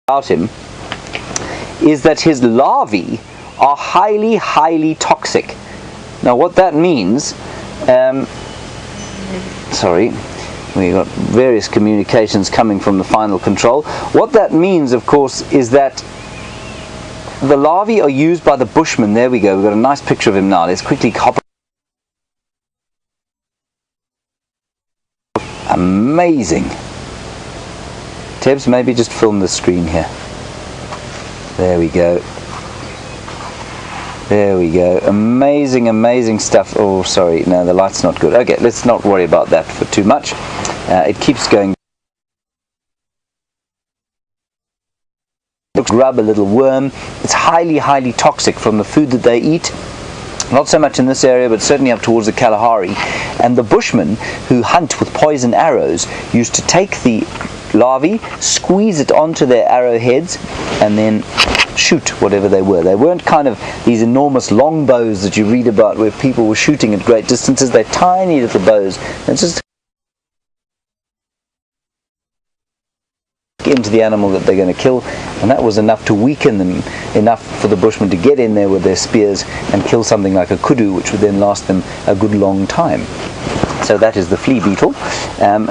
about him is that his larvae are highly, highly toxic. Now what that means, sorry, we got various communications coming from the final control. What that means, of course, is that the larvae are used by the Bushmen. There we go, we've got a nice picture of him now. Let's quickly hop. Amazing. Tebs, maybe just film the screen here. There we go. There we go. Amazing, amazing stuff. Oh, sorry, no, the light's not good. Okay, let's not worry about that for too much. It keeps going. Grub a little worm. It's highly, highly toxic from the food that they eat. Not so much in this area, but certainly up towards the Kalahari. And the Bushmen, who hunt with poison arrows, used to take the larvae, squeeze it onto their arrowheads, and then shoot whatever they were. They weren't kind of these enormous long bows that you read about where people were shooting at great distances. They're tiny little bows. And just into the animal that they're going to kill, and that was enough to weaken them enough for the Bushmen to get in there with their spears and kill something like a kudu, which would then last them a good long time. So that is the flea beetle,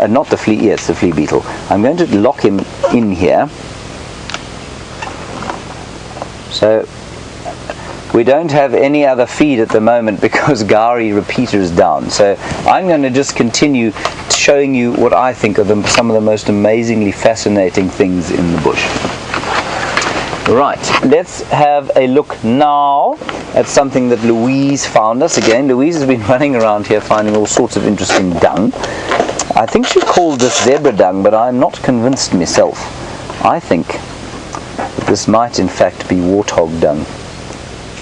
not the flea, yes, the flea beetle. I'm going to lock him in here. So we don't have any other feed at the moment because Gari repeater is down. So I'm going to just continue showing you what I think are some of the most amazingly fascinating things in the bush. Right, let's have a look now at something that Louise found us. Again, Louise has been running around here finding all sorts of interesting dung. I think she called this zebra dung, but I'm not convinced myself. I think that this might in fact be warthog dung.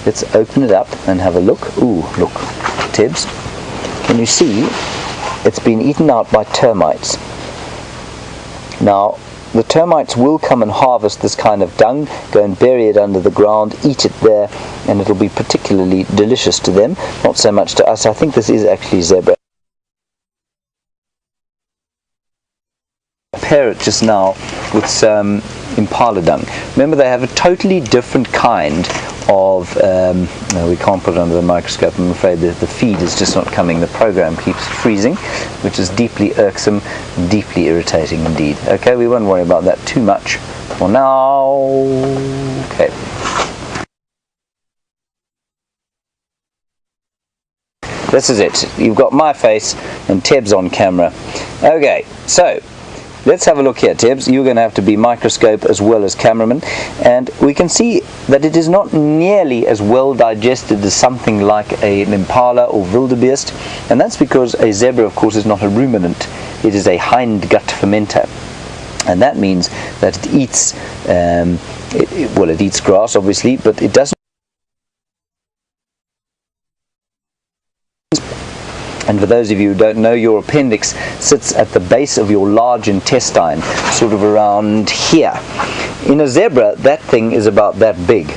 Let's open it up and have a look. Ooh, look, Tibbs, can you see? It's been eaten out by termites. Now, the termites will come and harvest this kind of dung, go and bury it under the ground, eat it there, and it'll be particularly delicious to them, not so much to us. I think this is actually zebra. Compare it just now with some impala dung. Remember, they have a totally different kind of, no, we can't put it under the microscope, I'm afraid that the feed is just not coming. The program keeps freezing, which is deeply irksome, deeply irritating indeed. Okay, we won't worry about that too much for now. Okay. This is it. You've got my face and Teb's on camera. Okay, so let's have a look here, Tibbs. You're going to have to be microscope as well as cameraman. And we can see that it is not nearly as well digested as something like an impala or wildebeest. And that's because a zebra, of course, is not a ruminant. It is a hindgut fermenter. And that means that it eats, it eats grass, obviously, but it doesn't. And for those of you who don't know, your appendix sits at the base of your large intestine, sort of around here. In a zebra, that thing is about that big.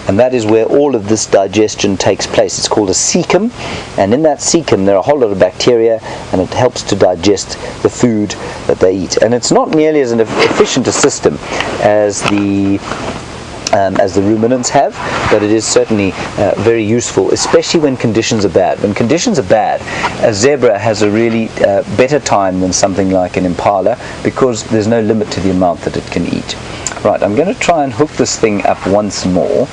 And that is where all of this digestion takes place. It's called a cecum, and in that cecum there are a whole lot of bacteria, and it helps to digest the food that they eat. And it's not nearly as efficient a system as the ruminants have, but it is certainly very useful, especially when conditions are bad. When conditions are bad, a zebra has a really better time than something like an impala, because there's no limit to the amount that it can eat. Right, I'm going to try and hook this thing up once more.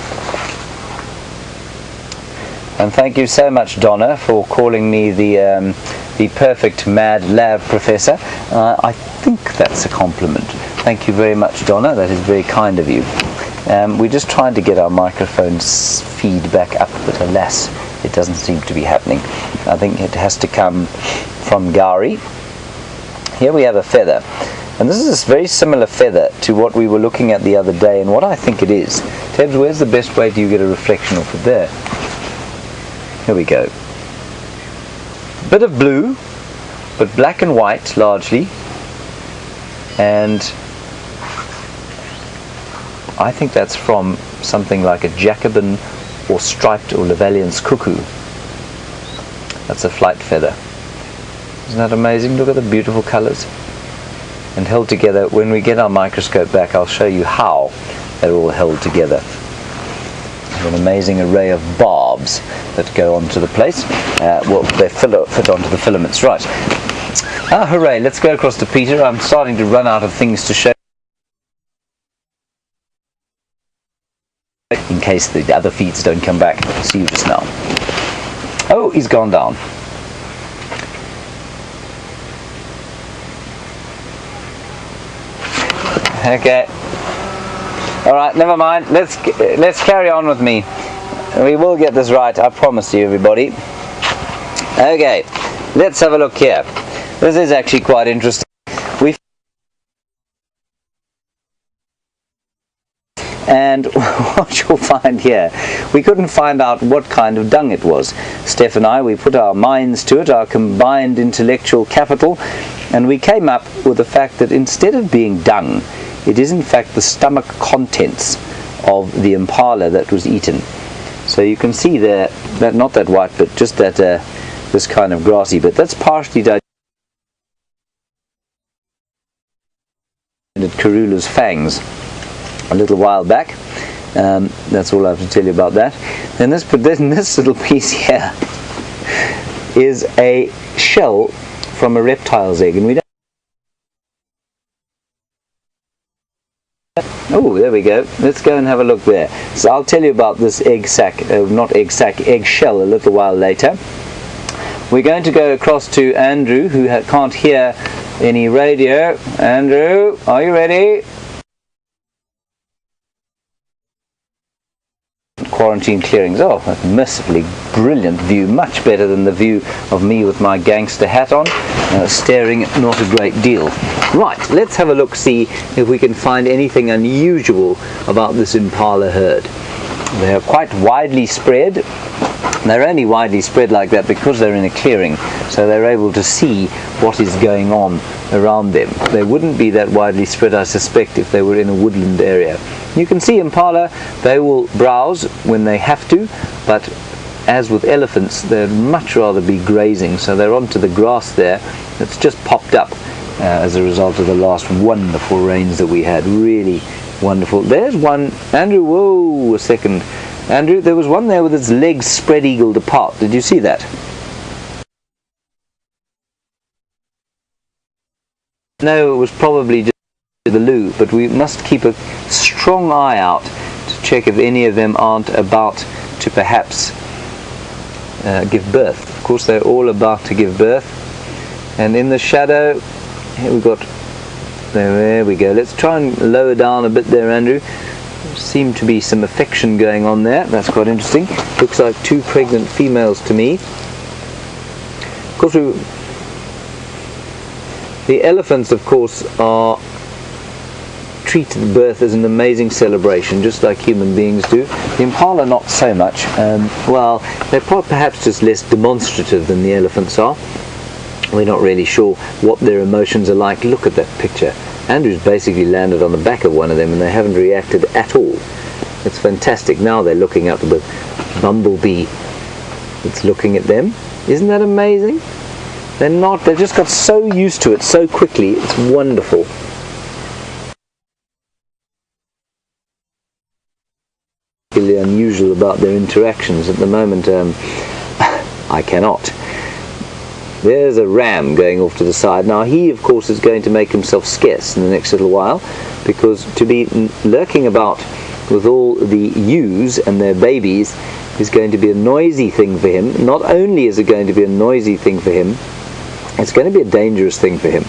And thank you so much, Donna, for calling me the perfect mad lab professor. I think that's a compliment. Thank you very much, Donna. That is very kind of you. We're just trying to get our microphone's feed back up, but alas, it doesn't seem to be happening. I think it has to come from Gari. Here we have a feather, and this is a very similar feather to what we were looking at the other day, and what I think it is. Tebs, where's the best way do you get a reflection off it? There. Here we go. Bit of blue, but black and white largely, and I think that's from something like a Jacobin or striped or Lavallian's cuckoo. That's a flight feather. Isn't that amazing? Look at the beautiful colors. and held together. When we get our microscope back, I'll show you how they're all held together. An amazing array of barbs that go onto the place. Well, they fit onto the filaments. Right. Ah, hooray. Let's go across to Peter. I'm starting to run out of things to show, in case the other feeds don't come back. See you just now. Oh, he's gone down. Okay. All right, never mind. Let's carry on with me. We will get this right, I promise you, everybody. Okay, let's have a look here. This is actually quite interesting. And what you'll find here, we couldn't find out what kind of dung it was. Steph and I, we put our minds to it, our combined intellectual capital, and we came up with the fact that instead of being dung, it is in fact the stomach contents of the impala that was eaten. So you can see there, that not that white bit, just that this kind of grassy bit, that's partially digested. Karula's fangs a little while back. That's all I have to tell you about that. Then this little piece here is a shell from a reptile's egg, and we don't. Oh, there we go. Let's go and have a look there. So I'll tell you about this egg sac, not egg sac, egg shell a little while later. We're going to go across to Andrew, who can't hear any radio. Andrew, are you ready? Quarantine clearings. Oh, a mercifully brilliant view, much better than the view of me with my gangster hat on, staring at not a great deal. Right, let's have a look, see if we can find anything unusual about this impala herd. They are quite widely spread. They're only widely spread like that because they're in a clearing, so they're able to see what is going on around them. They wouldn't be that widely spread, I suspect, if they were in a woodland area. You can see impala, they will browse when they have to, but as with elephants, they'd much rather be grazing, so they're onto the grass there. It's just popped up as a result of the last wonderful rains that we had. Really wonderful. There's one. Andrew, whoa, a second. Andrew, there was one there with its legs spread-eagled apart. Did you see that? No, it was probably just the loo, but we must keep a strong eye out to check if any of them aren't about to perhaps give birth. Of course, they're all about to give birth. And in the shadow, here we've got, there we go. Let's try and lower down a bit there, Andrew. Seem to be some affection going on there. That's quite interesting. Looks like two pregnant females to me. Of course, the elephants, of course, are treated birth as an amazing celebration, just like human beings do. The impala, not so much. Well, they're perhaps just less demonstrative than the elephants are. We're not really sure what their emotions are like. Look at that picture. Andrew's basically landed on the back of one of them and they haven't reacted at all. It's fantastic. Now they're looking up at the bumblebee that's looking at them. Isn't that amazing? They just got so used to it so quickly. It's wonderful. Really unusual about their interactions at the moment. I cannot. There's a ram going off to the side. Now he, of course, is going to make himself scarce in the next little while, because to be lurking about with all the ewes and their babies is going to be a noisy thing for him. Not only is it going to be a noisy thing for him, it's going to be a dangerous thing for him,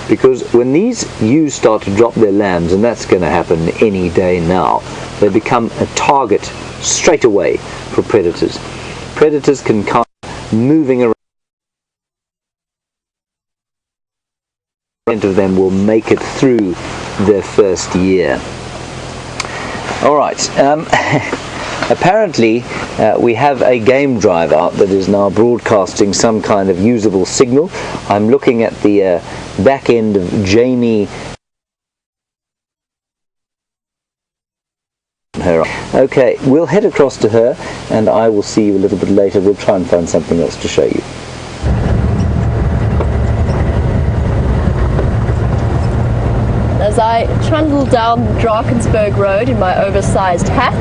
because when these ewes start to drop their lambs, and that's going to happen any day now, they become a target straight away for predators. Predators can come moving around. Of them will make it through their first year. All right. Apparently, we have a game drive out that is now broadcasting some kind of usable signal. I'm looking at the back end of Jamie. Okay, we'll head across to her, and I will see you a little bit later. We'll try and find something else to show you. trundle down Drakensberg Road in my oversized hat.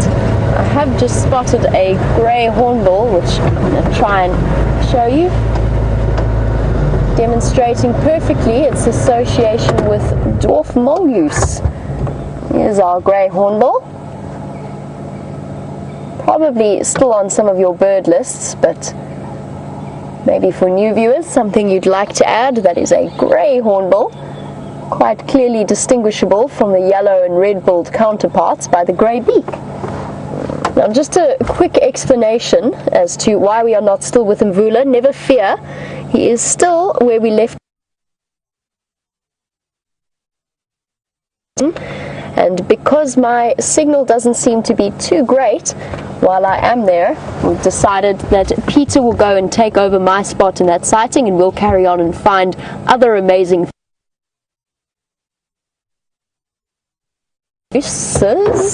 I have just spotted a grey hornbill, which I'm going to try and show you, demonstrating perfectly its association with dwarf mongoose. Here's our grey hornbill. Probably still on some of your bird lists, but maybe for new viewers, something you'd like to add: that is a grey hornbill, quite clearly distinguishable from the yellow and red-billed counterparts by the grey beak. Now, just a quick explanation as to why we are not still with Mvula. Never fear, he is still where we left him. And because my signal doesn't seem to be too great while I am there, we've decided that Peter will go and take over my spot in that sighting, and we'll carry on and find other amazing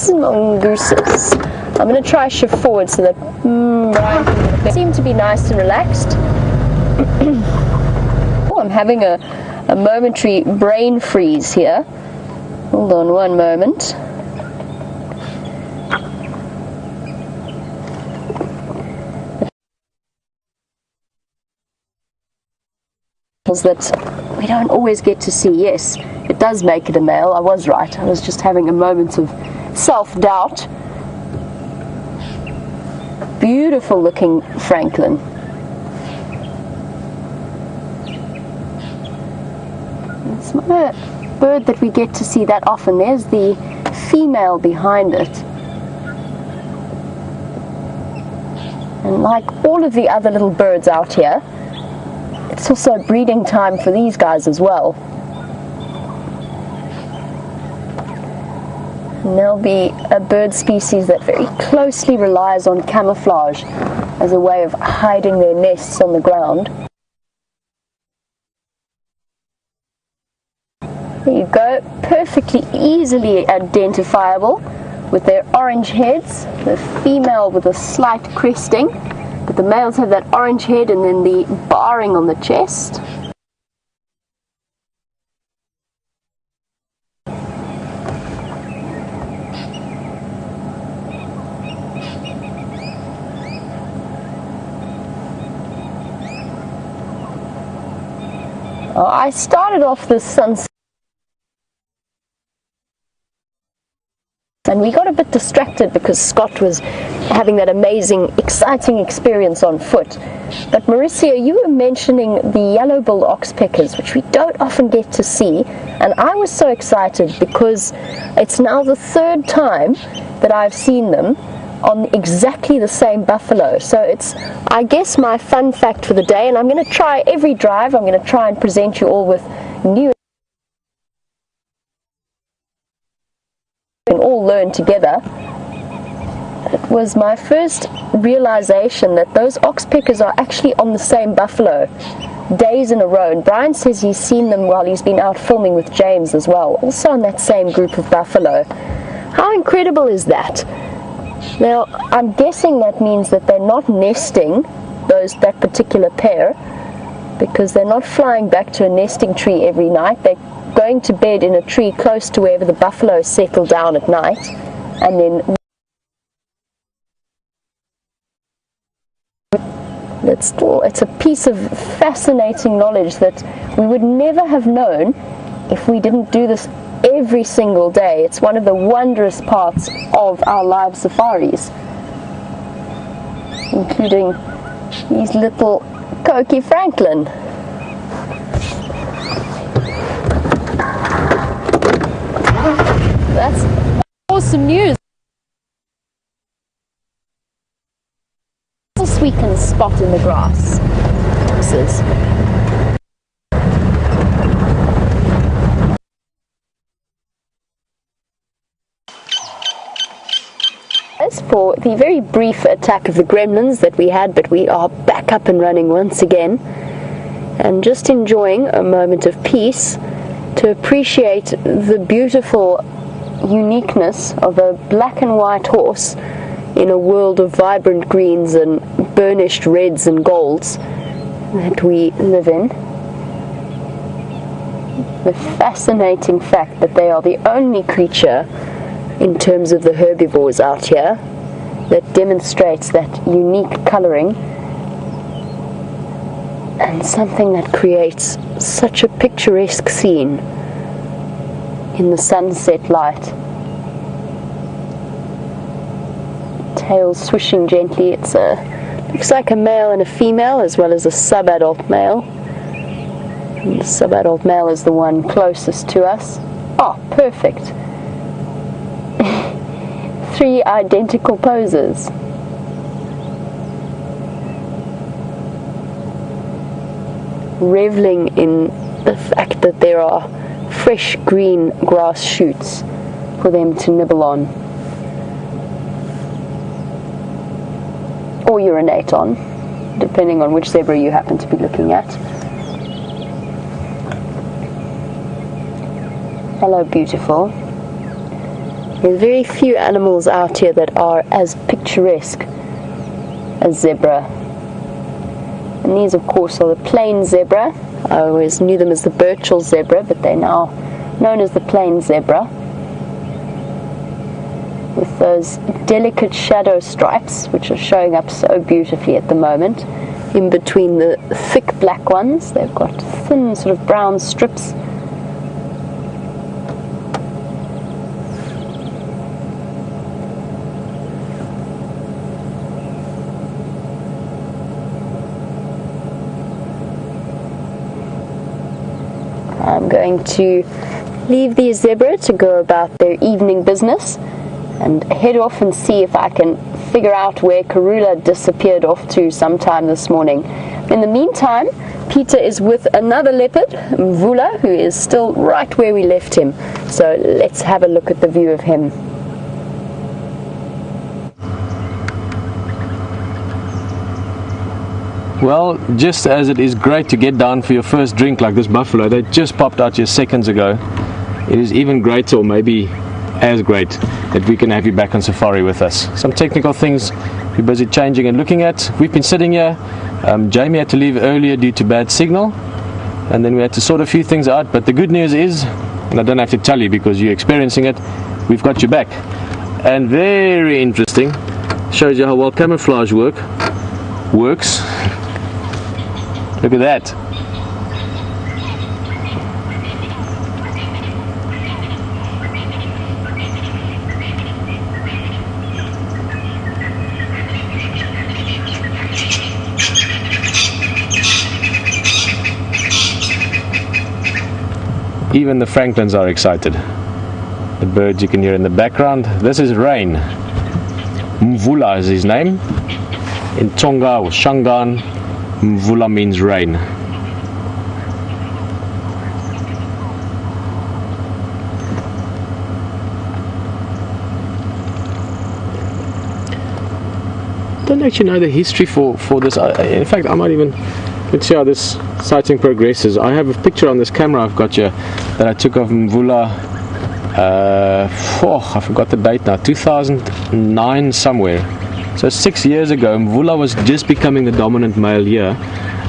mongooses. I'm going to try shift forward so that Brian can seem to be nice and relaxed. Oh, I'm having a momentary brain freeze here. Hold on one moment. That we don't always get to see. Yes, it does make it a male. I was right. I was just having a moment of self-doubt. Beautiful looking Franklin. It's not a bird that we get to see that often. There's the female behind it. And like all of the other little birds out here, it's also breeding time for these guys as well. And there'll be a bird species that very closely relies on camouflage as a way of hiding their nests on the ground. There you go, perfectly easily identifiable with their orange heads, the female with a slight cresting, but the males have that orange head and then the barring on the chest. I started off this sunset and we got a bit distracted because Scott was having that amazing, exciting experience on foot. But Mauricio, you were mentioning the yellow-billed oxpeckers, which we don't often get to see, and I was so excited because it's now the third time that I've seen them on exactly the same buffalo. So it's, I guess, my fun fact for the day, and I'm going to try every drive. I'm going to try and present you all with new and all learn together. It was my first realization that those oxpeckers are actually on the same buffalo days in a row, and Brian says he's seen them while he's been out filming with James as well, also on that same group of buffalo. How incredible is that? Now, I'm guessing that means that they're not nesting, that particular pair, because they're not flying back to a nesting tree every night. They're going to bed in a tree close to wherever the buffaloes settle down at night, and then it's a piece of fascinating knowledge that we would never have known if we didn't do this every single day. It's one of the wondrous parts of our live safaris, including these little Coqui Franklin. That's awesome news. What else we can spot in the grass? As for the very brief attack of the gremlins that we had, but we are back up and running once again, and just enjoying a moment of peace to appreciate the beautiful uniqueness of a black and white horse in a world of vibrant greens and burnished reds and golds that we live in. the fascinating fact that they are the only creature in terms of the herbivores out here that demonstrates that unique colouring, and something that creates such a picturesque scene in the sunset light. Tail swishing gently. It's looks like a male and a female, as well as a sub-adult male. And the sub-adult male is the one closest to us. Oh, perfect. 3 identical poses. Reveling in the fact that there are fresh green grass shoots for them to nibble on or urinate on, depending on which zebra you happen to be looking at. Hello, beautiful. There's very few animals out here that are as picturesque as zebra. And these, of course, are the plain zebra. I always knew them as the Burchell zebra, but they're now known as the plain zebra, with those delicate shadow stripes, which are showing up so beautifully at the moment. In between the thick black ones, they've got thin sort of brown strips. I'm going to leave these zebra to go about their evening business and head off and see if I can figure out where Karula disappeared off to sometime this morning. In the meantime, Peter is with another leopard, Mvula, who is still right where we left him. So let's have a look at the view of him. Well, just as it is great to get down for your first drink like this buffalo, they just popped out here seconds ago, it is even greater, or maybe as great, that we can have you back on safari with us. Some technical things we're busy changing and looking at. We've been sitting here. Jamie had to leave earlier due to bad signal, and then we had to sort a few things out, but the good news is, and I don't have to tell you because you're experiencing it, we've got you back. And very interesting, shows you how well camouflage works. Look at that. Even the Franklins are excited. The birds you can hear in the background. This is rain. Mvula is his name. In Tonga or Shangaan, Mvula means rain. I don't actually know the history for this. In fact, I might even, let's see how this sighting progresses. I have a picture on this camera I've got here that I took of Mvula, I forgot the date now, 2009 somewhere. So 6 years ago, Mvula was just becoming the dominant male here,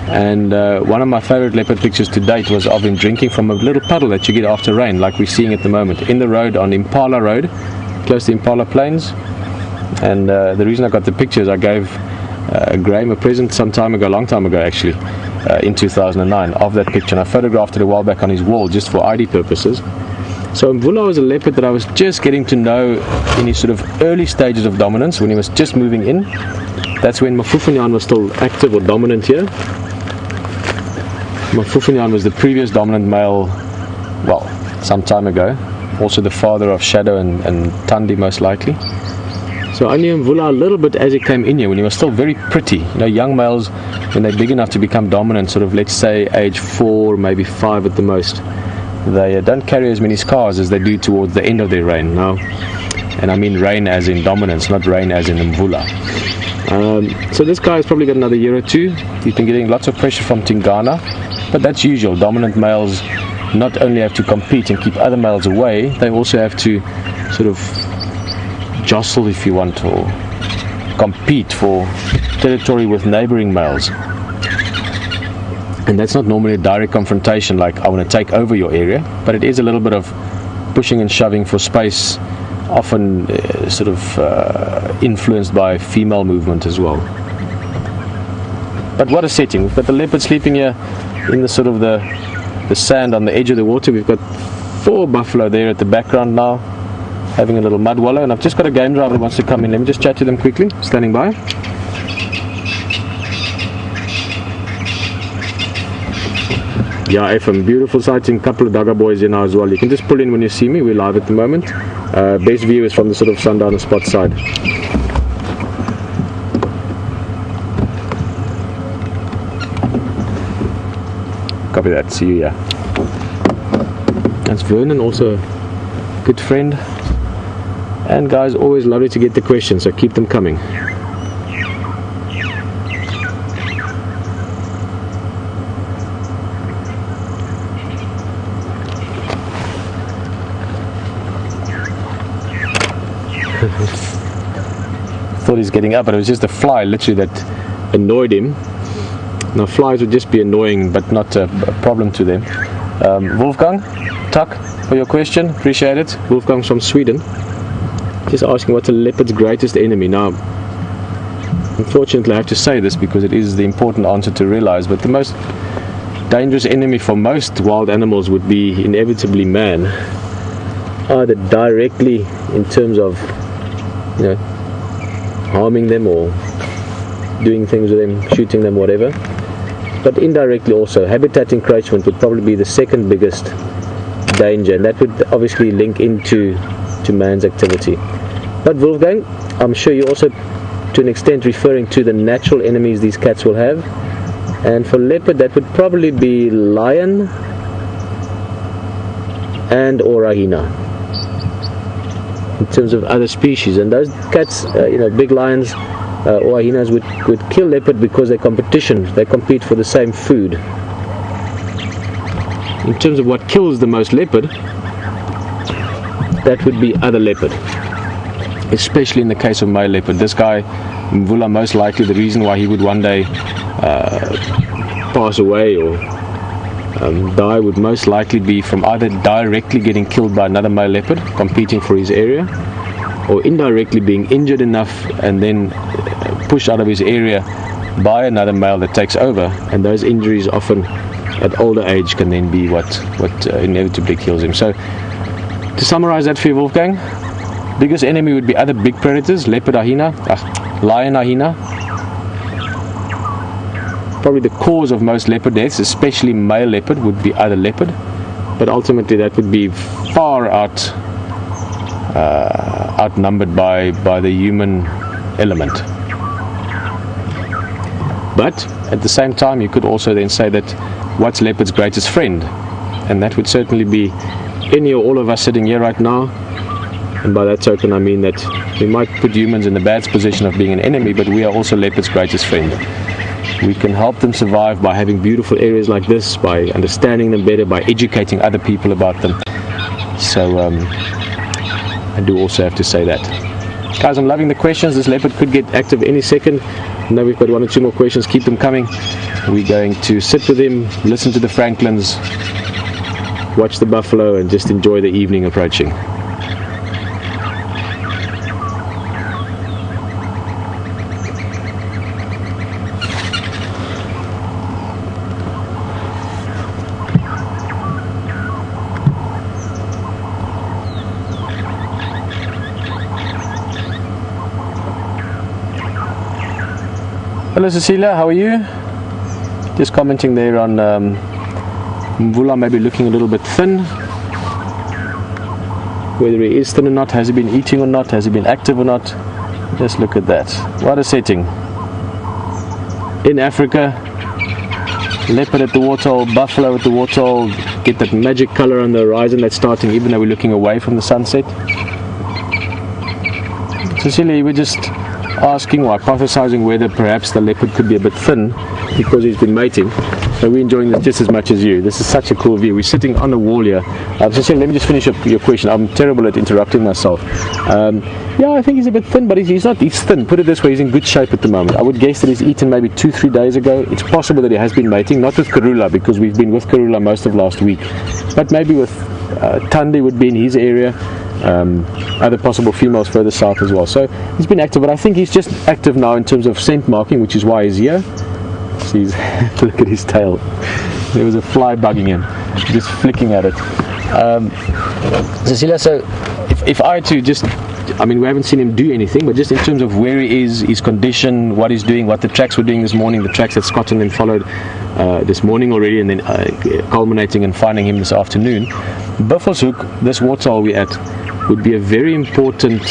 and one of my favorite leopard pictures to date was of him drinking from a little puddle that you get after rain, like we're seeing at the moment, in the road on Impala Road, close to Impala Plains. And the reason I got the picture is I gave Graham a present some time ago, a long time ago actually, in 2009, of that picture, and I photographed it a while back on his wall just for ID purposes. So Mvula was a leopard that I was just getting to know in his sort of early stages of dominance, when he was just moving in. That's when Mafufenyan was still active or dominant here. Mafufenyan was the previous dominant male, well, some time ago. Also the father of Shadow and Tandi, most likely. So I knew Mvula a little bit as he came in here, when he was still very pretty. You know, young males, when they're big enough to become dominant, sort of, let's say, age 4, maybe 5 at the most, they don't carry as many scars as they do towards the end of their reign now. And I mean reign as in dominance, not reign as in Mvula. So this guy has probably got another year or two. He's been getting lots of pressure from Tingana, but that's usual. Dominant males not only have to compete and keep other males away, they also have to sort of jostle, if you want, or compete for territory with neighboring males. And that's not normally a direct confrontation like I want to take over your area, but it is a little bit of pushing and shoving for space, often sort of influenced by female movement as well. But what a setting. We've got the leopard sleeping here in the sort of the sand on the edge of the water. We've got 4 buffalo there at the background now, having a little mud wallow, and I've just got a game driver that wants to come in. Let me just chat to them quickly, standing by. Yeah, FM, beautiful sighting, couple of Dagga boys in now as well. You can just pull in when you see me, we're live at the moment. Best view is from the sort of sundowner spot side. Copy that, see you here. That's Vernon, also a good friend. And guys, always lovely to get the questions, so keep them coming. Thought he's getting up, but it was just a fly literally that annoyed him. Now flies would just be annoying but not a problem to them. Wolfgang, Tuck, for your question, appreciate it. Wolfgang's from Sweden, just asking what's a leopard's greatest enemy. Now unfortunately I have to say this because it is the important answer to realize, but the most dangerous enemy for most wild animals would be inevitably man, either directly in terms of, you know, harming them or doing things with them, shooting them, whatever, but indirectly also habitat encroachment would probably be the second biggest danger, and that would obviously link into man's activity. But Wolfgang, I'm sure you're also to an extent referring to the natural enemies these cats will have, and for leopard that would probably be lion and or hyena in terms of other species. And those cats, you know, big lions or hyenas would kill leopard because they're competition, they compete for the same food. In terms of what kills the most leopard, that would be other leopard, especially in the case of male leopard. This guy Mvula, most likely the reason why he would one day pass away or die would most likely be from either directly getting killed by another male leopard competing for his area, or indirectly being injured enough and then pushed out of his area by another male that takes over, and those injuries often at older age can then be what inevitably kills him. So to summarize that for you, Wolfgang, biggest enemy would be other big predators, leopard, hyena, lion, hyena. Probably the cause of most leopard deaths, especially male leopard, would be other leopard, but ultimately that would be far outnumbered by the human element. But at the same time, you could also then say that what's leopard's greatest friend, and that would certainly be any or all of us sitting here right now. And by that token I mean that we might put humans in the bad position of being an enemy, but we are also leopard's greatest friend. We can help them survive by having beautiful areas like this, by understanding them better, by educating other people about them. So I do also have to say that. Guys, I'm loving the questions. This leopard could get active any second. I know we've got 1 or 2 more questions. Keep them coming. We're going to sit with him, listen to the francolins, watch the buffalo, and just enjoy the evening approaching. Hello Cecilia, how are you? Just commenting there on Mvula maybe looking a little bit thin. Whether he is thin or not, has he been eating or not, has he been active or not? Just look at that. What a setting. In Africa, leopard at the waterhole, buffalo at the waterhole, get that magic color on the horizon that's starting even though we're looking away from the sunset. Cecilia, we're just asking or hypothesizing whether perhaps the leopard could be a bit thin because he's been mating. So we're enjoying this just as much as you. This is such a cool view. We're sitting on a wall here. So let me just finish up your question. I'm terrible at interrupting myself. Yeah, I think he's a bit thin, but he's not. He's thin. Put it this way, he's in good shape at the moment. I would guess that he's eaten maybe 2-3 days ago. It's possible that he has been mating, not with Karula, because we've been with Karula most of last week, but maybe with Thandi would be in his area. Other possible females further south as well. So he's been active, but I think he's just active now in terms of scent marking, which is why he's here. See, look at his tail. There was a fly bugging him, just flicking at it. Cecilia, so if I had to just, I mean, we haven't seen him do anything, but just in terms of where he is, his condition, what he's doing, what the tracks were doing this morning, the tracks that Scott and then followed this morning already, and then culminating and finding him this afternoon. Buffelshoek, this waterhole we're at, would be a very important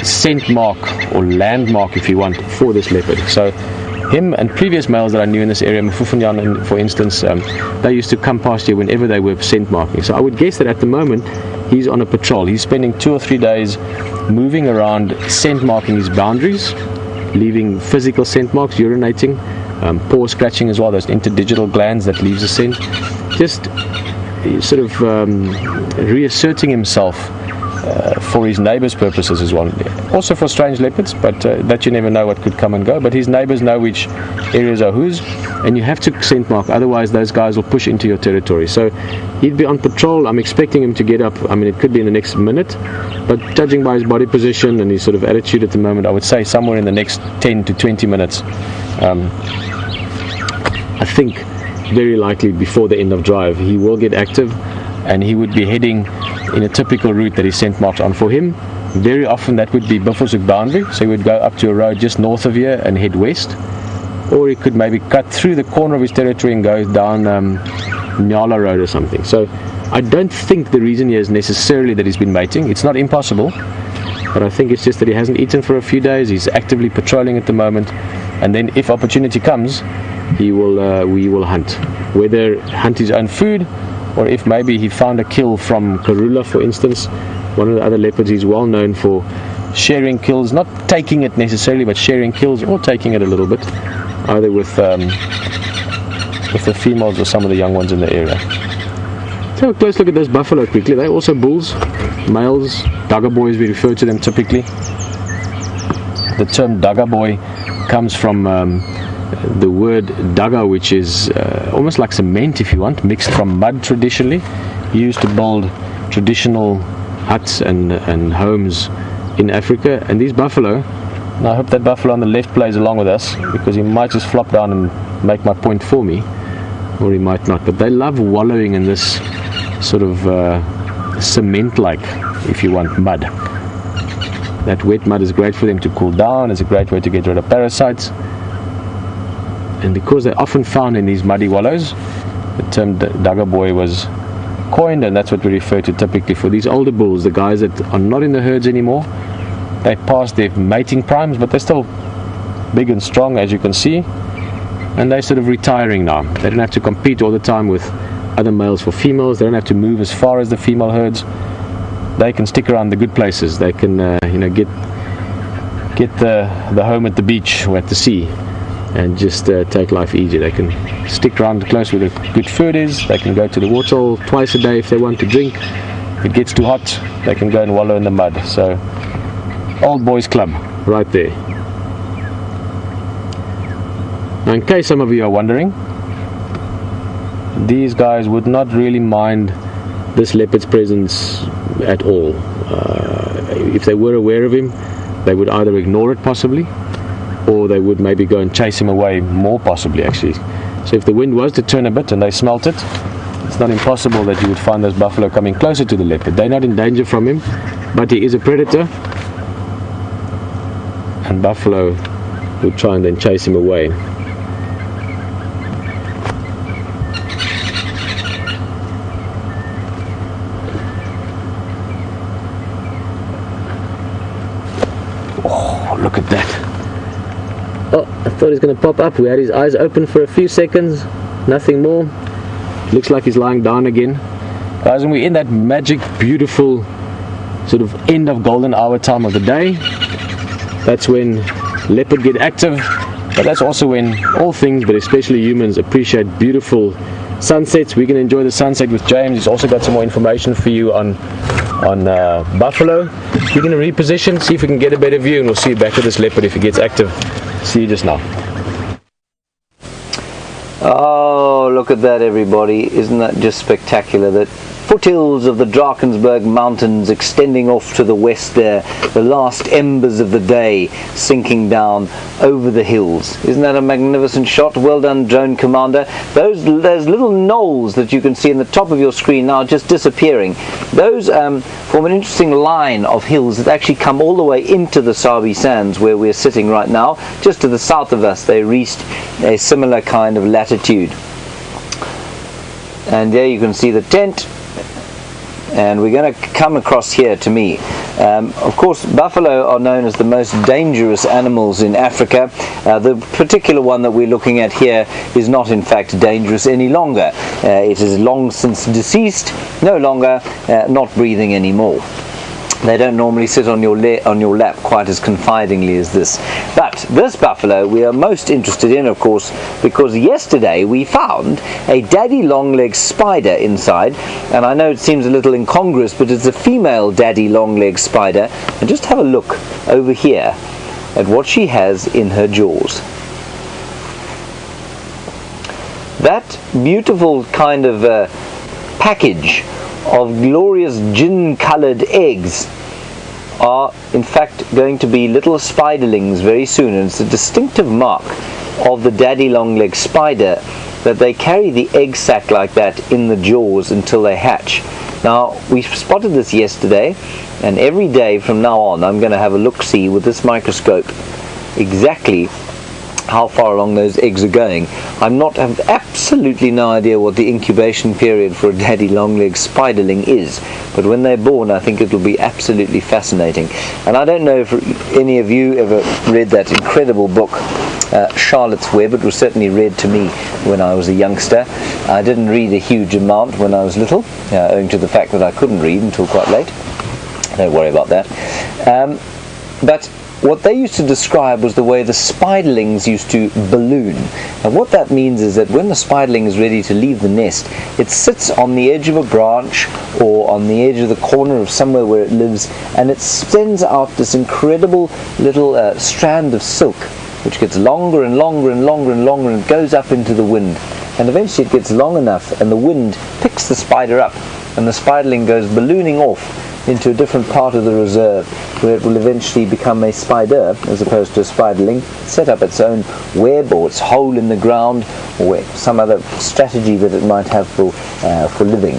scent mark or landmark, if you want, for this leopard. So him and previous males that I knew in this area, Mfufunyan for instance, they used to come past here whenever they were scent marking. So I would guess that at the moment he's on a patrol. He's spending 2 or 3 days moving around, scent marking his boundaries, leaving physical scent marks, urinating, paw scratching as well, those interdigital glands that leaves a scent, just sort of reasserting himself for his neighbours' purposes as well. Also for strange leopards, but that you never know what could come and go. But his neighbours know which areas are whose, and you have to scent mark, otherwise those guys will push into your territory. So he'd be on patrol. I'm expecting him to get up. I mean, it could be in the next minute, but judging by his body position and his sort of attitude at the moment, I would say somewhere in the next 10 to 20 minutes. I think very likely before the end of drive he will get active, and he would be heading in a typical route that he scent marked on. For him, very often that would be Buffelshoek boundary, so he would go up to a road just north of here and head west, or he could maybe cut through the corner of his territory and go down Nyala Road or something. So I don't think the reason here is necessarily that he's been mating. It's not impossible, but I think it's just that he hasn't eaten for a few days. He's actively patrolling at the moment, and then if opportunity comes, we will hunt, whether hunt his own food, or if maybe he found a kill from Karula, for instance, one of the other leopards. He's well known for sharing kills, not taking it necessarily, but sharing kills or taking it a little bit, either with the females or some of the young ones in the area. Let's have a close look at those buffalo quickly. They're also bulls, males, dagga boys we refer to them typically. The term dagga boy comes from the word dagga, which is almost like cement, if you want, mixed from mud traditionally, used to build traditional huts and homes in Africa. And these buffalo, now I hope that buffalo on the left plays along with us, because he might just flop down and make my point for me, or he might not, but they love wallowing in this sort of cement-like, if you want, mud. That wet mud is great for them to cool down. It's a great way to get rid of parasites. And because they're often found in these muddy wallows, the term dagga boy was coined, and that's what we refer to typically for these older bulls, the guys that are not in the herds anymore. They passed their mating primes, but they're still big and strong, as you can see, and they're sort of retiring now. They don't have to compete all the time with other males for females. They don't have to move as far as the female herds. They can stick around the good places. They can get the home at the beach or at the sea, and just take life easy. They can stick around close where the good food is. They can go to the waterhole twice a day if they want to drink. If it gets too hot, they can go and wallow in the mud. So, old boys club right there. Now, in case some of you are wondering, these guys would not really mind this leopard's presence at all. If they were aware of him, they would either ignore it possibly, or they would maybe go and chase him away more possibly, actually. So if the wind was to turn a bit and they smelt it, it's not impossible that you would find those buffalo coming closer to the leopard. They're not in danger from him, but he is a predator, and buffalo would try and then chase him away. Oh, look at that. Oh, I thought he was going to pop up. We had his eyes open for a few seconds, nothing more. Looks like he's lying down again. Guys, when we're in that magic, beautiful sort of end of golden hour time of the day, that's when leopard get active. But that's also when all things, but especially humans, appreciate beautiful sunsets. We can enjoy the sunset with James. He's also got some more information for you on buffalo. We're going to reposition, see if we can get a better view, and we'll see you back with this leopard if he gets active. See you just now. Oh, look at that, everybody. Isn't that just spectacular? That foothills of the Drakensberg Mountains extending off to the west there, the last embers of the day sinking down over the hills. Isn't that a magnificent shot? Well done, drone commander. Those little knolls that you can see in the top of your screen now just disappearing, those form an interesting line of hills that actually come all the way into the Sabi Sands where we're sitting right now. Just to the south of us they reached a similar kind of latitude. And there you can see the tent. And we're going to come across here to me. Of course, buffalo are known as the most dangerous animals in Africa. The particular one that we're looking at here is not in fact dangerous any longer. It is long since deceased, no longer not breathing anymore. They don't normally sit on your lap quite as confidingly as this. But this buffalo we are most interested in, of course, because yesterday we found a daddy long-legged spider inside, and I know it seems a little incongruous, but it's a female daddy long-legged spider. And just have a look over here at what she has in her jaws. That beautiful kind of package of glorious gin-coloured eggs are in fact going to be little spiderlings very soon, and it's a distinctive mark of the daddy long-legged spider that they carry the egg sac like that in the jaws until they hatch. Now, we spotted this yesterday, and every day from now on I'm going to have a look-see with this microscope exactly how far along those eggs are going. I have absolutely no idea what the incubation period for a daddy long-legged spiderling is, but when they're born I think it'll be absolutely fascinating. And I don't know if any of you ever read that incredible book Charlotte's Web. It was certainly read to me when I was a youngster. I didn't read a huge amount when I was little, owing to the fact that I couldn't read until quite late. Don't worry about that. But what they used to describe was the way the spiderlings used to balloon. And what that means is that when the spiderling is ready to leave the nest, it sits on the edge of a branch or on the edge of the corner of somewhere where it lives, and it sends out this incredible little strand of silk, which gets longer and longer and longer and longer, and goes up into the wind. And eventually it gets long enough and the wind picks the spider up, and the spiderling goes ballooning off into a different part of the reserve, where it will eventually become a spider as opposed to a spiderling, set up its own web or its hole in the ground, or some other strategy that it might have for living.